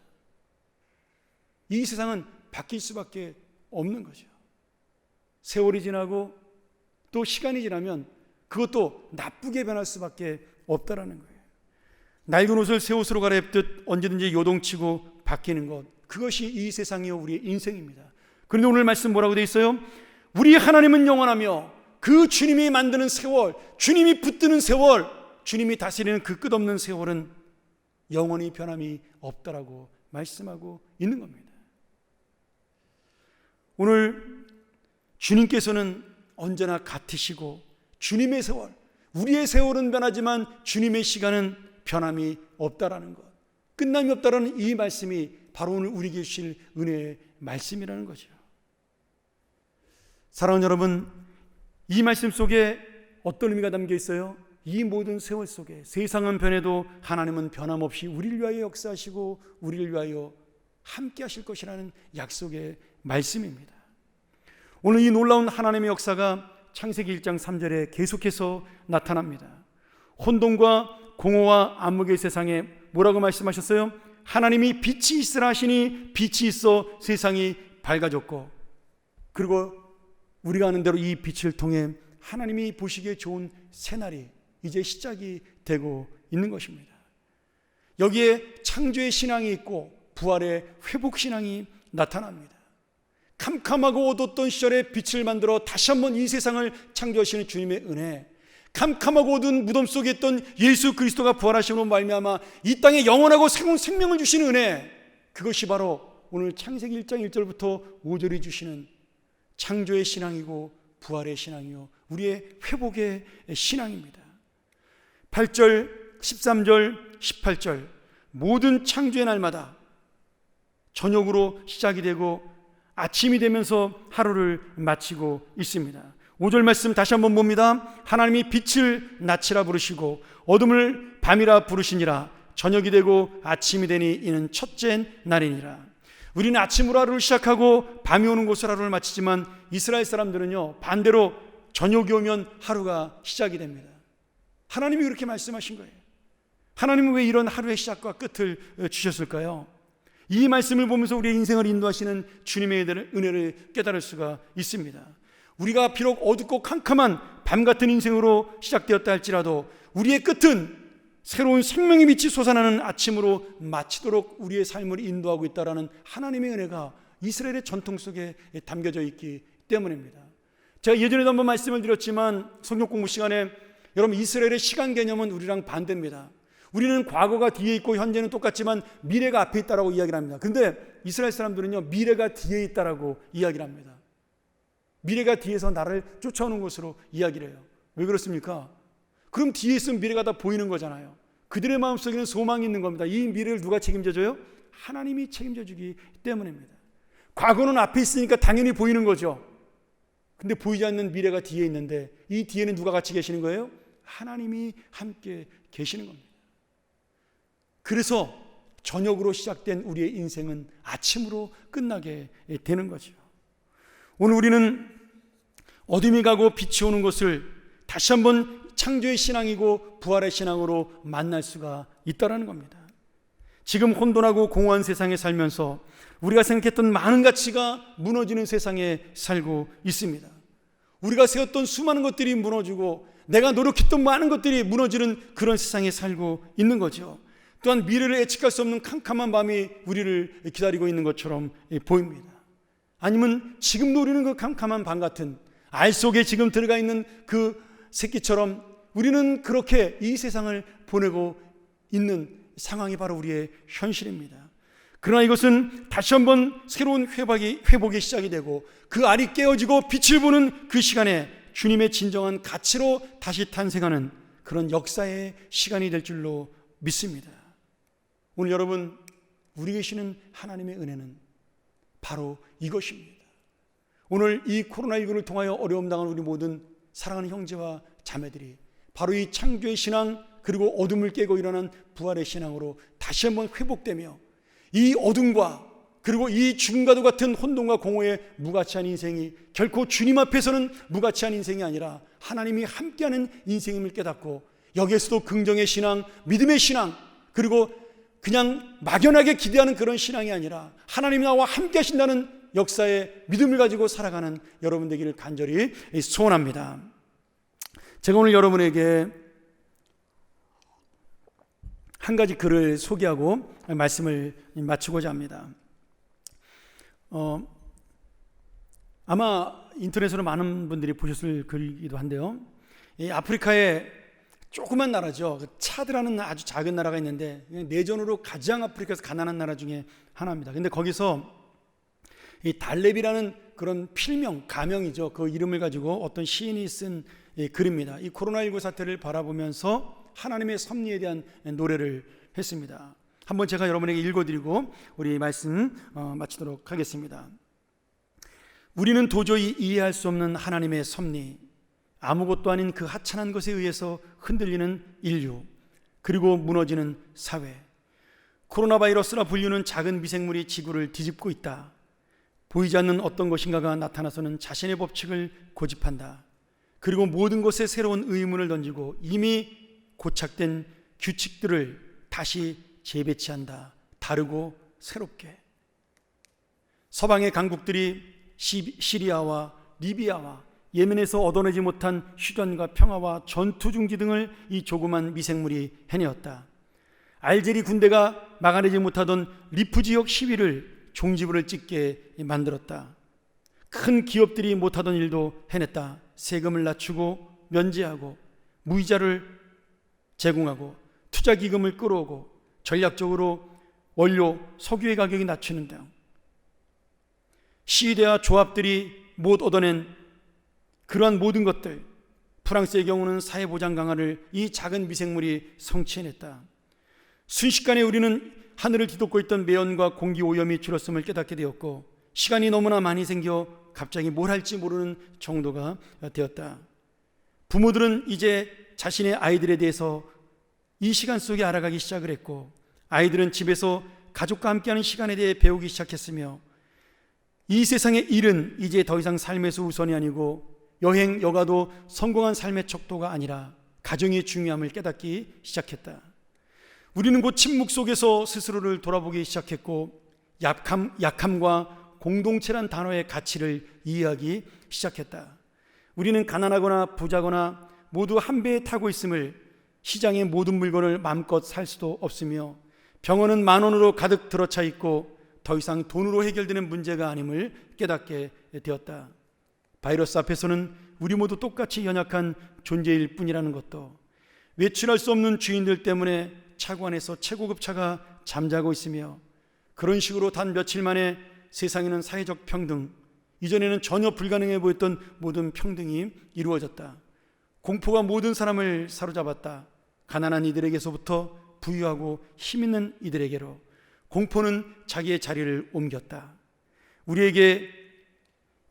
A: 이 세상은 바뀔 수밖에 없는 거죠. 세월이 지나고 또 시간이 지나면 그것도 나쁘게 변할 수밖에 없다라는 거예요. 낡은 옷을 새 옷으로 갈아입듯 언제든지 요동치고 바뀌는 것, 그것이 이 세상이요 우리의 인생입니다. 그런데 오늘 말씀 뭐라고 되어 있어요? 우리 하나님은 영원하며 그 주님이 만드는 세월, 주님이 붙드는 세월, 주님이 다스리는 그 끝없는 세월은 영원히 변함이 없다라고 말씀하고 있는 겁니다. 오늘 주님께서는 언제나 같으시고 주님의 세월, 우리의 세월은 변하지만 주님의 시간은 변함이 없다라는 것, 끝남이 없다라는 이 말씀이 바로 오늘 우리에게 주실 은혜의 말씀이라는 거죠. 사랑하는 여러분, 이 말씀 속에 어떤 의미가 담겨 있어요? 이 모든 세월 속에 세상은 변해도 하나님은 변함없이 우리를 위하여 역사하시고 우리를 위하여 함께 하실 것이라는 약속의 말씀입니다. 오늘 이 놀라운 하나님의 역사가 창세기 1장 3절에 계속해서 나타납니다. 혼돈과 공허와 암흑의 세상에 뭐라고 말씀하셨어요? 하나님이 빛이 있으라 하시니 빛이 있어 세상이 밝아졌고, 그리고 우리가 아는 대로 이 빛을 통해 하나님이 보시기에 좋은 새날이 이제 시작이 되고 있는 것입니다. 여기에 창조의 신앙이 있고 부활의 회복 신앙이 나타납니다. 캄캄하고 어두웠던 시절에 빛을 만들어 다시 한번 이 세상을 창조하시는 주님의 은혜, 캄캄하고 어두운 무덤 속에 있던 예수 그리스도가 부활하심으로 말미암아 이 땅에 영원하고 새로운 생명을 주시는 은혜, 그것이 바로 오늘 창세기 1장 1절부터 5절이 주시는 창조의 신앙이고 부활의 신앙이요 우리의 회복의 신앙입니다. 8절, 13절, 18절 모든 창조의 날마다 저녁으로 시작이 되고 아침이 되면서 하루를 마치고 있습니다. 5절 말씀 다시 한번 봅니다. 하나님이 빛을 낮이라 부르시고 어둠을 밤이라 부르시니라. 저녁이 되고 아침이 되니 이는 첫째 날이니라. 우리는 아침으로 하루를 시작하고 밤이 오는 곳으로 하루를 마치지만 이스라엘 사람들은요 반대로 저녁이 오면 하루가 시작이 됩니다. 하나님이 그렇게 말씀하신 거예요. 하나님은 왜 이런 하루의 시작과 끝을 주셨을까요? 이 말씀을 보면서 우리의 인생을 인도하시는 주님의 은혜를 깨달을 수가 있습니다. 우리가 비록 어둡고 캄캄한 밤 같은 인생으로 시작되었다 할지라도 우리의 끝은 새로운 생명의 빛이 솟아나는 아침으로 마치도록 우리의 삶을 인도하고 있다는 하나님의 은혜가 이스라엘의 전통 속에 담겨져 있기 때문입니다. 제가 예전에도 한번 말씀을 드렸지만 성경 공부 시간에 여러분 이스라엘의 시간 개념은 우리랑 반대입니다. 우리는 과거가 뒤에 있고 현재는 똑같지만 미래가 앞에 있다라고 이야기를 합니다. 그런데 이스라엘 사람들은요 미래가 뒤에 있다라고 이야기를 합니다. 미래가 뒤에서 나를 쫓아오는 것으로 이야기를 해요. 왜 그렇습니까? 그럼 뒤에 있으면 미래가 다 보이는 거잖아요. 그들의 마음속에는 소망이 있는 겁니다. 이 미래를 누가 책임져줘요? 하나님이 책임져주기 때문입니다. 과거는 앞에 있으니까 당연히 보이는 거죠. 근데 보이지 않는 미래가 뒤에 있는데 이 뒤에는 누가 같이 계시는 거예요? 하나님이 함께 계시는 겁니다. 그래서 저녁으로 시작된 우리의 인생은 아침으로 끝나게 되는 거죠. 오늘 우리는 어둠이 가고 빛이 오는 것을 다시 한번 창조의 신앙이고 부활의 신앙으로 만날 수가 있다는 겁니다. 지금 혼돈하고 공허한 세상에 살면서 우리가 생각했던 많은 가치가 무너지는 세상에 살고 있습니다. 우리가 세웠던 수많은 것들이 무너지고 내가 노력했던 많은 것들이 무너지는 그런 세상에 살고 있는 거죠. 또한 미래를 예측할 수 없는 캄캄한 밤이 우리를 기다리고 있는 것처럼 보입니다. 아니면 지금 노리는 그 캄캄한 밤 같은 알 속에 지금 들어가 있는 그 새끼처럼 우리는 그렇게 이 세상을 보내고 있는 상황이 바로 우리의 현실입니다. 그러나 이것은 다시 한번 새로운 회복의 시작이 되고 그 알이 깨어지고 빛을 보는 그 시간에 주님의 진정한 가치로 다시 탄생하는 그런 역사의 시간이 될 줄로 믿습니다. 오늘 여러분 우리 계시는 하나님의 은혜는 바로 이것입니다. 오늘 이 코로나19를 통하여 어려움 당한 우리 모든 사랑하는 형제와 자매들이 바로 이 창조의 신앙 그리고 어둠을 깨고 일어난 부활의 신앙으로 다시 한번 회복되며 이 어둠과 그리고 이 죽음과도 같은 혼돈과 공허의 무가치한 인생이 결코 주님 앞에서는 무가치한 인생이 아니라 하나님이 함께하는 인생임을 깨닫고 여기에서도 긍정의 신앙, 믿음의 신앙 그리고 그냥 막연하게 기대하는 그런 신앙이 아니라 하나님이 나와 함께 하신다는 역사의 믿음을 가지고 살아가는 여러분 되기를 간절히 소원합니다. 제가 오늘 여러분에게 한 가지 글을 소개하고 말씀을 마치고자 합니다. 아마 인터넷으로 많은 분들이 보셨을 글이기도 한데요. 이 아프리카의 조그만 나라죠. 차드라는 아주 작은 나라가 있는데 내전으로 가장 아프리카에서 가난한 나라 중에 하나입니다. 근데 거기서 이 달렙이라는 그런 필명, 가명이죠. 그 이름을 가지고 어떤 시인이 쓴 글입니다. 이 코로나19 사태를 바라보면서 하나님의 섭리에 대한 노래를 했습니다. 한번 제가 여러분에게 읽어드리고 우리 말씀 마치도록 하겠습니다. 우리는 도저히 이해할 수 없는 하나님의 섭리, 아무것도 아닌 그 하찮은 것에 의해서 흔들리는 인류, 그리고 무너지는 사회. 코로나 바이러스라 불리는 작은 미생물이 지구를 뒤집고 있다. 보이지 않는 어떤 것인가가 나타나서는 자신의 법칙을 고집한다. 그리고 모든 것에 새로운 의문을 던지고 이미 고착된 규칙들을 다시 재배치한다. 다르고 새롭게. 서방의 강국들이 시리아와 리비아와 예멘에서 얻어내지 못한 휴전과 평화와 전투 중지 등을 이 조그만 미생물이 해내었다. 알제리 군대가 막아내지 못하던 리프 지역 시위를 종지부를 찍게 만들었다. 큰 기업들이 못하던 일도 해냈다. 세금을 낮추고 면제하고 무이자를 제공하고 투자기금을 끌어오고 전략적으로 원료, 석유의 가격이 낮추는 등 시위대와 조합들이 못 얻어낸 그러한 모든 것들, 프랑스의 경우는 사회보장 강화를 이 작은 미생물이 성취해냈다. 순식간에 우리는 하늘을 뒤덮고 있던 매연과 공기 오염이 줄었음을 깨닫게 되었고, 시간이 너무나 많이 생겨 갑자기 뭘 할지 모르는 정도가 되었다. 부모들은 이제 자신의 아이들에 대해서 이 시간 속에 알아가기 시작을 했고, 아이들은 집에서 가족과 함께하는 시간에 대해 배우기 시작했으며, 이 세상의 일은 이제 더 이상 삶에서 우선이 아니고 여행, 여가도 성공한 삶의 척도가 아니라 가정의 중요함을 깨닫기 시작했다. 우리는 곧 침묵 속에서 스스로를 돌아보기 시작했고, 약함과 공동체란 단어의 가치를 이해하기 시작했다. 우리는 가난하거나 부자거나 모두 한 배에 타고 있음을, 시장의 모든 물건을 마음껏 살 수도 없으며, 병원은 10,000원으로 가득 들어차 있고 더 이상 돈으로 해결되는 문제가 아님을 깨닫게 되었다. 바이러스 앞에서는 우리 모두 똑같이 연약한 존재일 뿐이라는 것도, 외출할 수 없는 주인들 때문에 차고 안에서 최고급 차가 잠자고 있으며, 그런 식으로 단 며칠 만에 세상에는 사회적 평등, 이전에는 전혀 불가능해 보였던 모든 평등이 이루어졌다. 공포가 모든 사람을 사로잡았다. 가난한 이들에게서부터 부유하고 힘있는 이들에게로 공포는 자기의 자리를 옮겼다. 우리에게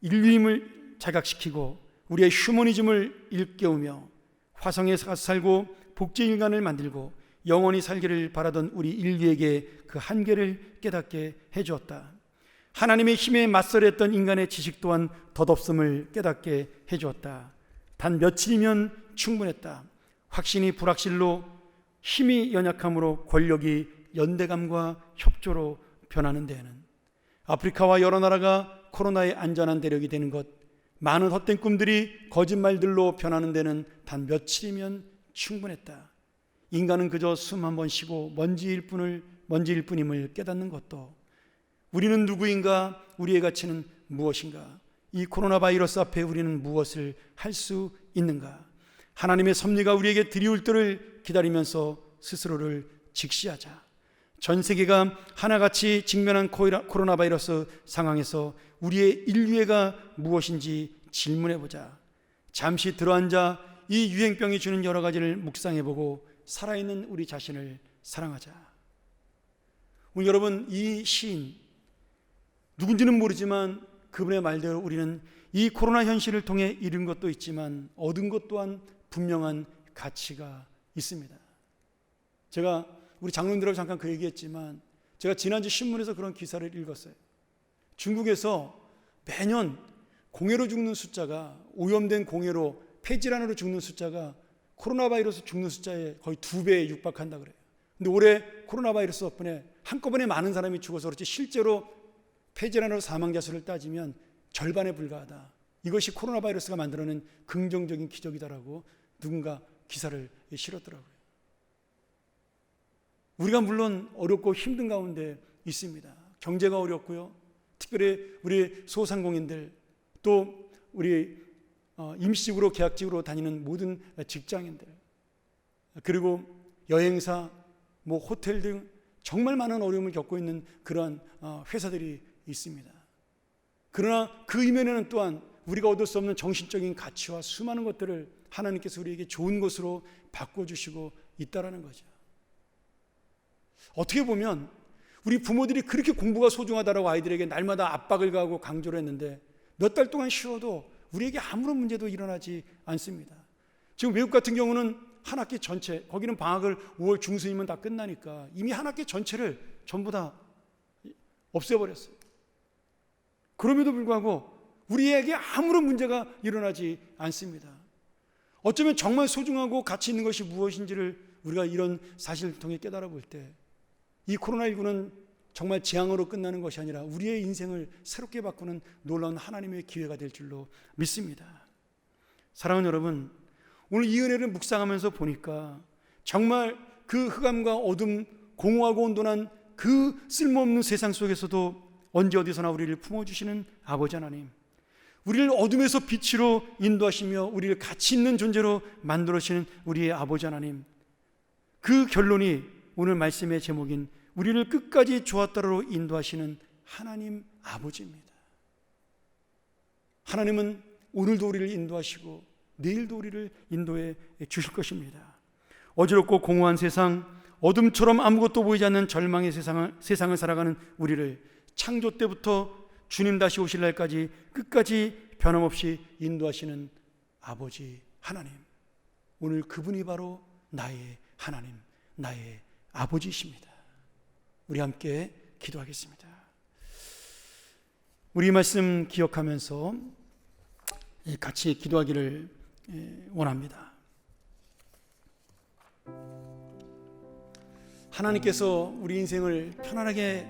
A: 인류임을 자각시키고 우리의 휴머니즘을 일깨우며 화성에 가서 살고 복제인간을 만들고 영원히 살기를 바라던 우리 인류에게 그 한계를 깨닫게 해주었다. 하나님의 힘에 맞서렸던 인간의 지식 또한 덧없음을 깨닫게 해주었다. 단 며칠이면 충분했다. 확신이 불확실로, 힘이 연약함으로 권력이 연대감과 협조로 변하는 데에는, 아프리카와 여러 나라가 코로나의 안전한 대력이 되는 것, 많은 헛된 꿈들이 거짓말들로 변하는 데는 단 며칠이면 충분했다. 인간은 그저 숨 한 번 쉬고 먼지일 뿐임을 깨닫는 것도, 우리는 누구인가, 우리의 가치는 무엇인가, 이 코로나 바이러스 앞에 우리는 무엇을 할 수 있는가, 하나님의 섭리가 우리에게 드리울 때를 기다리면서 스스로를 직시하자. 전 세계가 하나같이 직면한 코로나 바이러스 상황에서 우리의 인류애가 무엇인지 질문해보자. 잠시 들어앉아 이 유행병이 주는 여러 가지를 묵상해보고 살아있는 우리 자신을 사랑하자. 오늘 여러분, 이 시인 누군지는 모르지만 그분의 말대로 우리는 이 코로나 현실을 통해 잃은 것도 있지만 얻은 것 또한 분명한 가치가 있습니다. 제가 우리 장로님들하고 잠깐 그 얘기했지만, 제가 지난주 신문에서 그런 기사를 읽었어요. 중국에서 매년 공해로 죽는 숫자가, 오염된 공해로 폐질환으로 죽는 숫자가 코로나 바이러스 죽는 숫자의 거의 2배에 육박한다 그래요. 근데 올해 코로나 바이러스 덕분에 한꺼번에 많은 사람이 죽어서 그렇지 실제로 폐질환으로 사망자 수를 따지면 절반에 불과하다. 이것이 코로나 바이러스가 만들어낸 긍정적인 기적이다라고 누군가 기사를 실었더라고요. 우리가 물론 어렵고 힘든 가운데 있습니다. 경제가 어렵고요. 특별히 우리 소상공인들, 또 우리 임시직으로 계약직으로 다니는 모든 직장인들, 그리고 여행사, 호텔 등 정말 많은 어려움을 겪고 있는 그러한 회사들이 있습니다. 그러나 그 이면에는 또한 우리가 얻을 수 없는 정신적인 가치와 수많은 것들을 하나님께서 우리에게 좋은 것으로 바꿔주시고 있다라는 거죠. 어떻게 보면 우리 부모들이 그렇게 공부가 소중하다라고 아이들에게 날마다 압박을 가하고 강조를 했는데 몇 달 동안 쉬어도 우리에게 아무런 문제도 일어나지 않습니다. 지금 외국 같은 경우는 한 학기 전체, 거기는 방학을 5월 중순이면 다 끝나니까 이미 한 학기 전체를 전부 다 없애버렸어요. 그럼에도 불구하고 우리에게 아무런 문제가 일어나지 않습니다. 어쩌면 정말 소중하고 가치 있는 것이 무엇인지를 우리가 이런 사실을 통해 깨달아 볼 때, 이 코로나19는 정말 재앙으로 끝나는 것이 아니라 우리의 인생을 새롭게 바꾸는 놀라운 하나님의 기회가 될 줄로 믿습니다. 사랑하는 여러분, 오늘 이 은혜를 묵상하면서 보니까 정말 그 흑암과 어둠, 공허하고 온돈한 그 쓸모없는 세상 속에서도 언제 어디서나 우리를 품어주시는 아버지 하나님, 우리를 어둠에서 빛으로 인도하시며 우리를 가치 있는 존재로 만들어주시는 우리의 아버지 하나님, 그 결론이 오늘 말씀의 제목인 우리를 끝까지 좋았다로 인도하시는 하나님 아버지입니다. 하나님은 오늘도 우리를 인도하시고 내일도 우리를 인도해 주실 것입니다. 어지럽고 공허한 세상, 어둠처럼 아무것도 보이지 않는 절망의 세상을 살아가는 우리를 창조 때부터 주님 다시 오실 날까지 끝까지 변함없이 인도하시는 아버지 하나님, 오늘 그분이 바로 나의 하나님, 나의 아버지이십니다. 우리 함께 기도하겠습니다. 우리 말씀 기억하면서 같이 기도하기를 원합니다. 하나님께서 우리 인생을 편안하게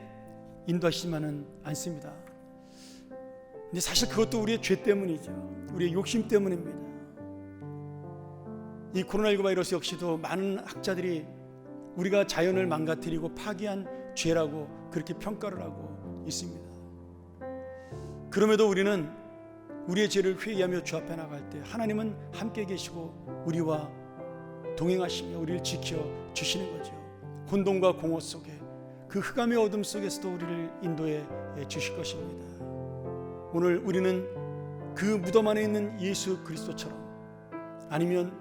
A: 인도하시지만은 않습니다. 근데 사실 그것도 우리의 죄 때문이죠. 우리의 욕심 때문입니다. 이 코로나19 바이러스 역시도 많은 학자들이 우리가 자연을 망가뜨리고 파괴한 죄라고 그렇게 평가를 하고 있습니다. 그럼에도 우리는 우리의 죄를 회개하며 주 앞에 나갈 때 하나님은 함께 계시고 우리와 동행하시며 우리를 지켜주시는 거죠. 혼돈과 공허 속에 그 흑암의 어둠 속에서도 우리를 인도해 주실 것입니다. 오늘 우리는 그 무덤 안에 있는 예수 그리스도처럼, 아니면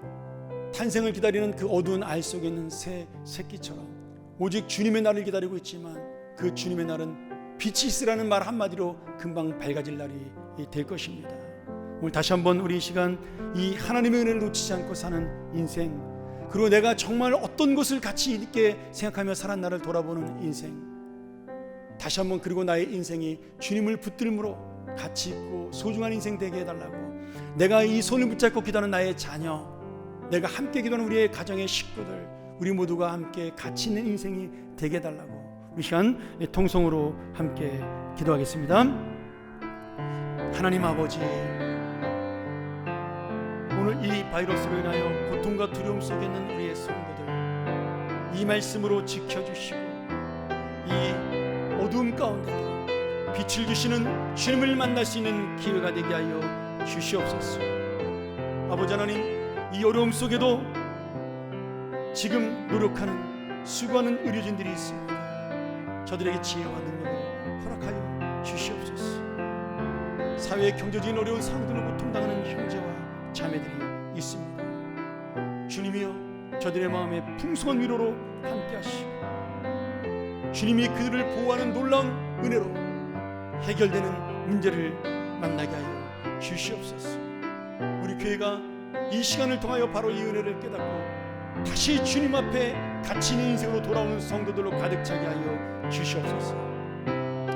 A: 탄생을 기다리는 그 어두운 알 속에 있는 새 새끼처럼 오직 주님의 날을 기다리고 있지만 그 주님의 날은 빛이 있으라는 말 한마디로 금방 밝아질 날이 될 것입니다. 오늘 다시 한번 우리 이 시간 이 하나님의 은혜를 놓치지 않고 사는 인생, 그리고 내가 정말 어떤 것을 가치 있게 생각하며 살았 나를 돌아보는 인생, 다시 한번 그리고 나의 인생이 주님을 붙들므로 가치 있고 소중한 인생 되게 해달라고, 내가 이 손을 붙잡고 기도하는 나의 자녀, 내가 함께 기도하는 우리의 가정의 식구들, 우리 모두가 함께 가치 있는 인생이 되게 해달라고 우리 시간 통성으로 함께 기도하겠습니다. 하나님 아버지, 오늘 이 바이러스로 인하여 고통과 두려움 속에 있는 우리의 성도들 이 말씀으로 지켜주시고 이 어두움 가운데도 빛을 주시는 주님을 만날 수 있는 기회가 되게 하여 주시옵소서. 아버지 하나님, 이 어려움 속에도 지금 노력하는 수고하는 의료진들이 있습니다. 저들에게 지혜와 능력을 허락하여 주시옵소서. 사회의 경제적인 어려운 상황들로 고통당하는 형제와 자매들이 있습니다. 주님이여, 저들의 마음에 풍성한 위로로 함께 하시고 주님이 그들을 보호하는 놀라운 은혜로 해결되는 문제를 만나게 하여 주시옵소서. 우리 교회가 이 시간을 통하여 바로 이 은혜를 깨닫고 다시 주님 앞에 가치 있는 인생으로 돌아오는 성도들로 가득 차게 하여 주시옵소서.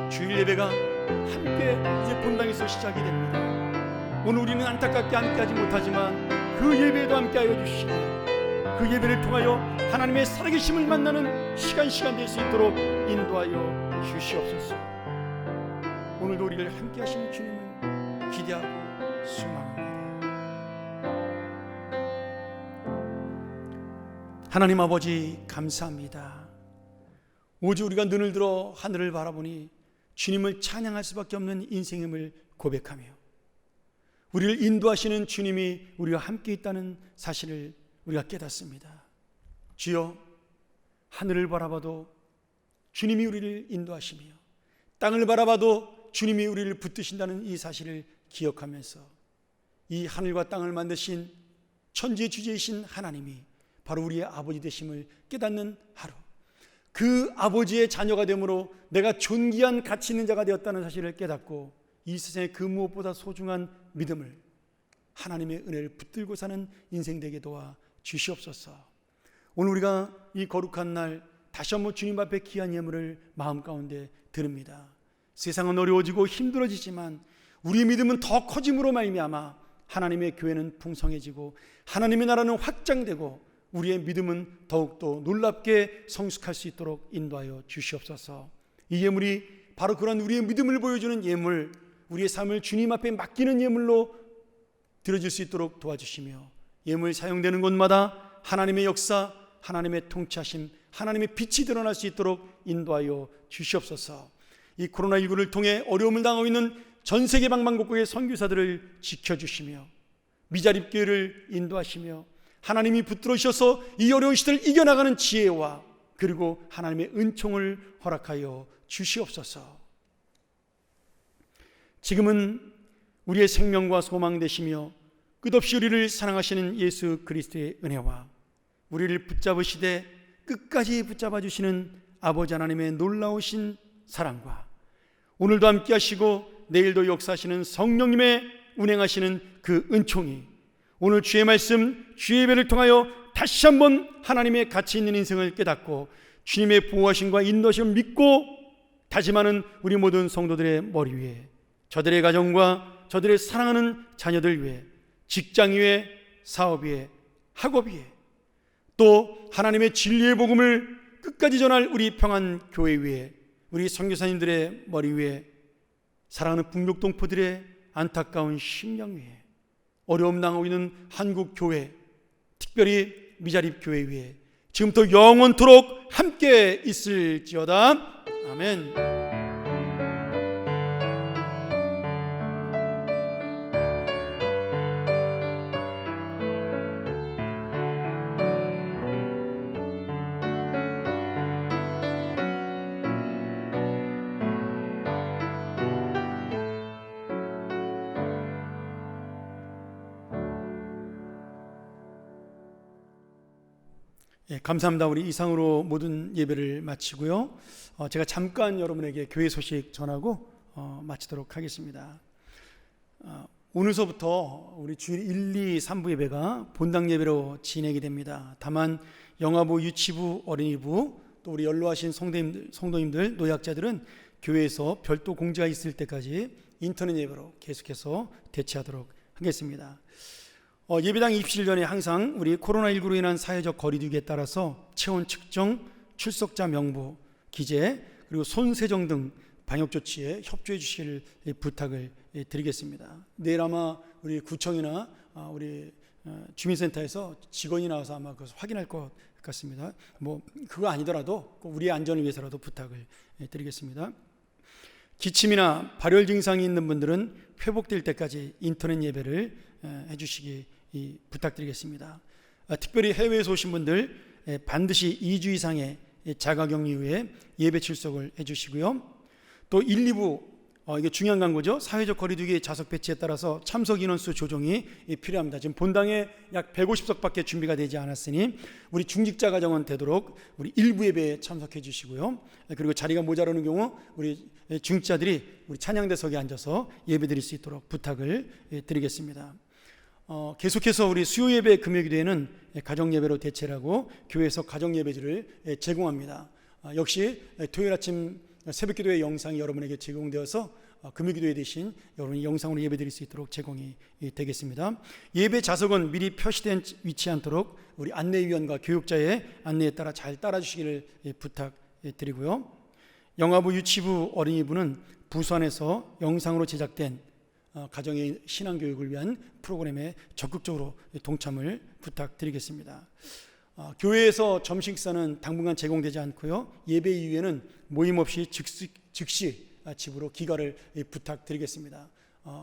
A: 주일 예배가 함께 이제 본당에서 시작이 됩니다. 오늘 우리는 안타깝게 함께하지 못하지만 그 예배에도 함께하여 주시고 그 예배를 통하여 하나님의 살아계심을 만나는 시간 될 수 있도록 인도하여 주시옵소서. 오늘도 우리를 함께 하시는 주님을 기대하고 소망합니다. 하나님 아버지, 감사합니다. 오직 우리가 눈을 들어 하늘을 바라보니 주님을 찬양할 수밖에 없는 인생임을 고백하며 우리를 인도하시는 주님이 우리와 함께 있다는 사실을 우리가 깨닫습니다. 주여, 하늘을 바라봐도 주님이 우리를 인도하시며 땅을 바라봐도 주님이 우리를 붙드신다는 이 사실을 기억하면서 이 하늘과 땅을 만드신 천지의 주제이신 하나님이 바로 우리의 아버지 되심을 깨닫는 하루, 그 아버지의 자녀가 되므로 내가 존귀한 가치 있는 자가 되었다는 사실을 깨닫고 이 세상의 그 무엇보다 소중한 믿음을, 하나님의 은혜를 붙들고 사는 인생 되게 도와 주시옵소서. 오늘 우리가 이 거룩한 날 다시 한번 주님 앞에 귀한 예물을 마음 가운데 드립니다. 세상은 어려워지고 힘들어지지만 우리의 믿음은 더 커짐으로 말미암아 하나님의 교회는 풍성해지고 하나님의 나라는 확장되고 우리의 믿음은 더욱더 놀랍게 성숙할 수 있도록 인도하여 주시옵소서. 이 예물이 바로 그런 우리의 믿음을 보여주는 예물, 우리의 삶을 주님 앞에 맡기는 예물로 드려질 수 있도록 도와주시며 예물 사용되는 곳마다 하나님의 역사, 하나님의 통치하심, 하나님의 빛이 드러날 수 있도록 인도하여 주시옵소서. 이 코로나19를 통해 어려움을 당하고 있는 전 세계 방방곡곡의 선교사들을 지켜주시며 미자립교회를 인도하시며 하나님이 붙들어주셔서 이 어려운 시대를 이겨나가는 지혜와 그리고 하나님의 은총을 허락하여 주시옵소서. 지금은 우리의 생명과 소망 되시며 끝없이 우리를 사랑하시는 예수 그리스도의 은혜와 우리를 붙잡으시되 끝까지 붙잡아 주시는 아버지 하나님의 놀라우신 사랑과 오늘도 함께 하시고 내일도 역사하시는 성령님의 운행하시는 그 은총이 오늘 주의 말씀, 주의 예배를 통하여 다시 한번 하나님의 가치 있는 인생을 깨닫고 주님의 보호하심과 인도하심을 믿고 다짐하는 우리 모든 성도들의 머리 위에, 저들의 가정과 저들의 사랑하는 자녀들 위에, 직장 위에, 사업 위에, 학업 위에, 또 하나님의 진리의 복음을 끝까지 전할 우리 평안교회 위에, 우리 선교사님들의 머리 위에, 사랑하는 북녘동포들의 안타까운 심령 위에, 어려움 당하고 있는 한국교회, 특별히 미자립교회 위에 지금부터 영원토록 함께 있을지어다. 아멘. 감사합니다. 우리 이상으로 모든 예배를 마치고요. 제가 잠깐 여러분에게 교회 소식 전하고 마치도록 하겠습니다. 오늘서부터 우리 주일 1, 2, 3부 예배가 본당 예배로 진행이 됩니다. 다만 영아부, 유치부, 어린이부, 또 우리 연로하신 성도님들, 노약자들은 교회에서 별도 공지가 있을 때까지 인터넷 예배로 계속해서 대체하도록 하겠습니다. 예배당 입실 전에 항상 우리 코로나19로 인한 사회적 거리두기에 따라서 체온 측정, 출석자 명부, 기재, 그리고 손 세정 등 방역 조치에 협조해 주시길 부탁을 드리겠습니다. 내일 아마 우리 구청이나 우리 주민센터에서 직원이 나와서 아마 그것을 확인할 것 같습니다. 뭐 그거 아니더라도 우리의 안전을 위해서라도 부탁을 드리겠습니다. 기침이나 발열 증상이 있는 분들은 회복될 때까지 인터넷 예배를 해주시기 부탁드리겠습니다. 특별히 해외에서 오신 분들 반드시 2주 이상의 자가격리 후에 예배 출석을 해주시고요. 또 1, 2부 이게 중요한 광고죠. 사회적 거리두기 좌석 배치에 따라서 참석 인원수 조정이 필요합니다. 지금 본당에 약 150석밖에 준비가 되지 않았으니 우리 중직자 가정은 되도록 우리 일부 예배에 참석해 주시고요. 그리고 자리가 모자라는 경우 우리 중직자들이 우리 찬양대석에 앉아서 예배 드릴 수 있도록 부탁을 드리겠습니다. 계속해서 우리 수요 예배 금요기도에는 가정 예배로 대체를 하고 교회에서 가정 예배지를 제공합니다. 역시 토요일 아침 새벽기도의 영상이 여러분에게 제공되어서 금요기도에 대신 여러분이 영상으로 예배드릴 수 있도록 제공이 되겠습니다. 예배 좌석은 미리 표시된 위치에 않도록 우리 안내위원과 교육자의 안내에 따라 잘 따라주시기를 부탁드리고요. 영아부, 유치부, 어린이부는 부산에서 영상으로 제작된 가정의 신앙교육을 위한 프로그램에 적극적으로 동참을 부탁드리겠습니다. 교회에서 점심 식사는 당분간 제공되지 않고요. 예배 이후에는 모임 없이 즉시 집으로 귀가를 부탁드리겠습니다.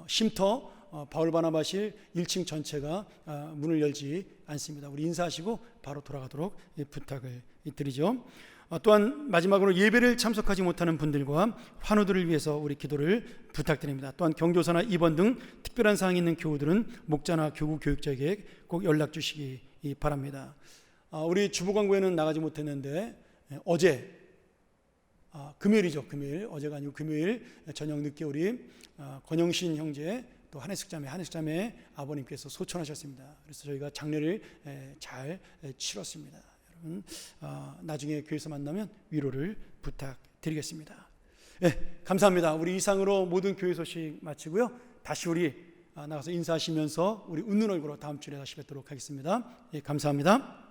A: 쉼터 바울 바나바실 1층 전체가 문을 열지 않습니다. 우리 인사하시고 바로 돌아가도록 부탁을 드리죠. 또한 마지막으로 예배를 참석하지 못하는 분들과 환우들을 위해서 우리 기도를 부탁드립니다. 또한 경조사나 입원 등 특별한 사항이 있는 교우들은 목자나 교구 교육자에게 꼭 연락 주시기 바랍니다. 우리 주보광고에는 나가지 못했는데 어제 금요일이죠. 금요일, 어제가 아니고 금요일 저녁 늦게 우리 권영신 형제 또 한혜숙자매 아버님께서 소천하셨습니다. 그래서 저희가 장례를 잘 치렀습니다. 여러분 나중에 교회에서 만나면 위로를 부탁드리겠습니다. 감사합니다. 우리 이상으로 모든 교회 소식 마치고요. 다시 우리 나가서 인사하시면서 우리 웃는 얼굴로 다음 주에 다시 뵙도록 하겠습니다. 감사합니다.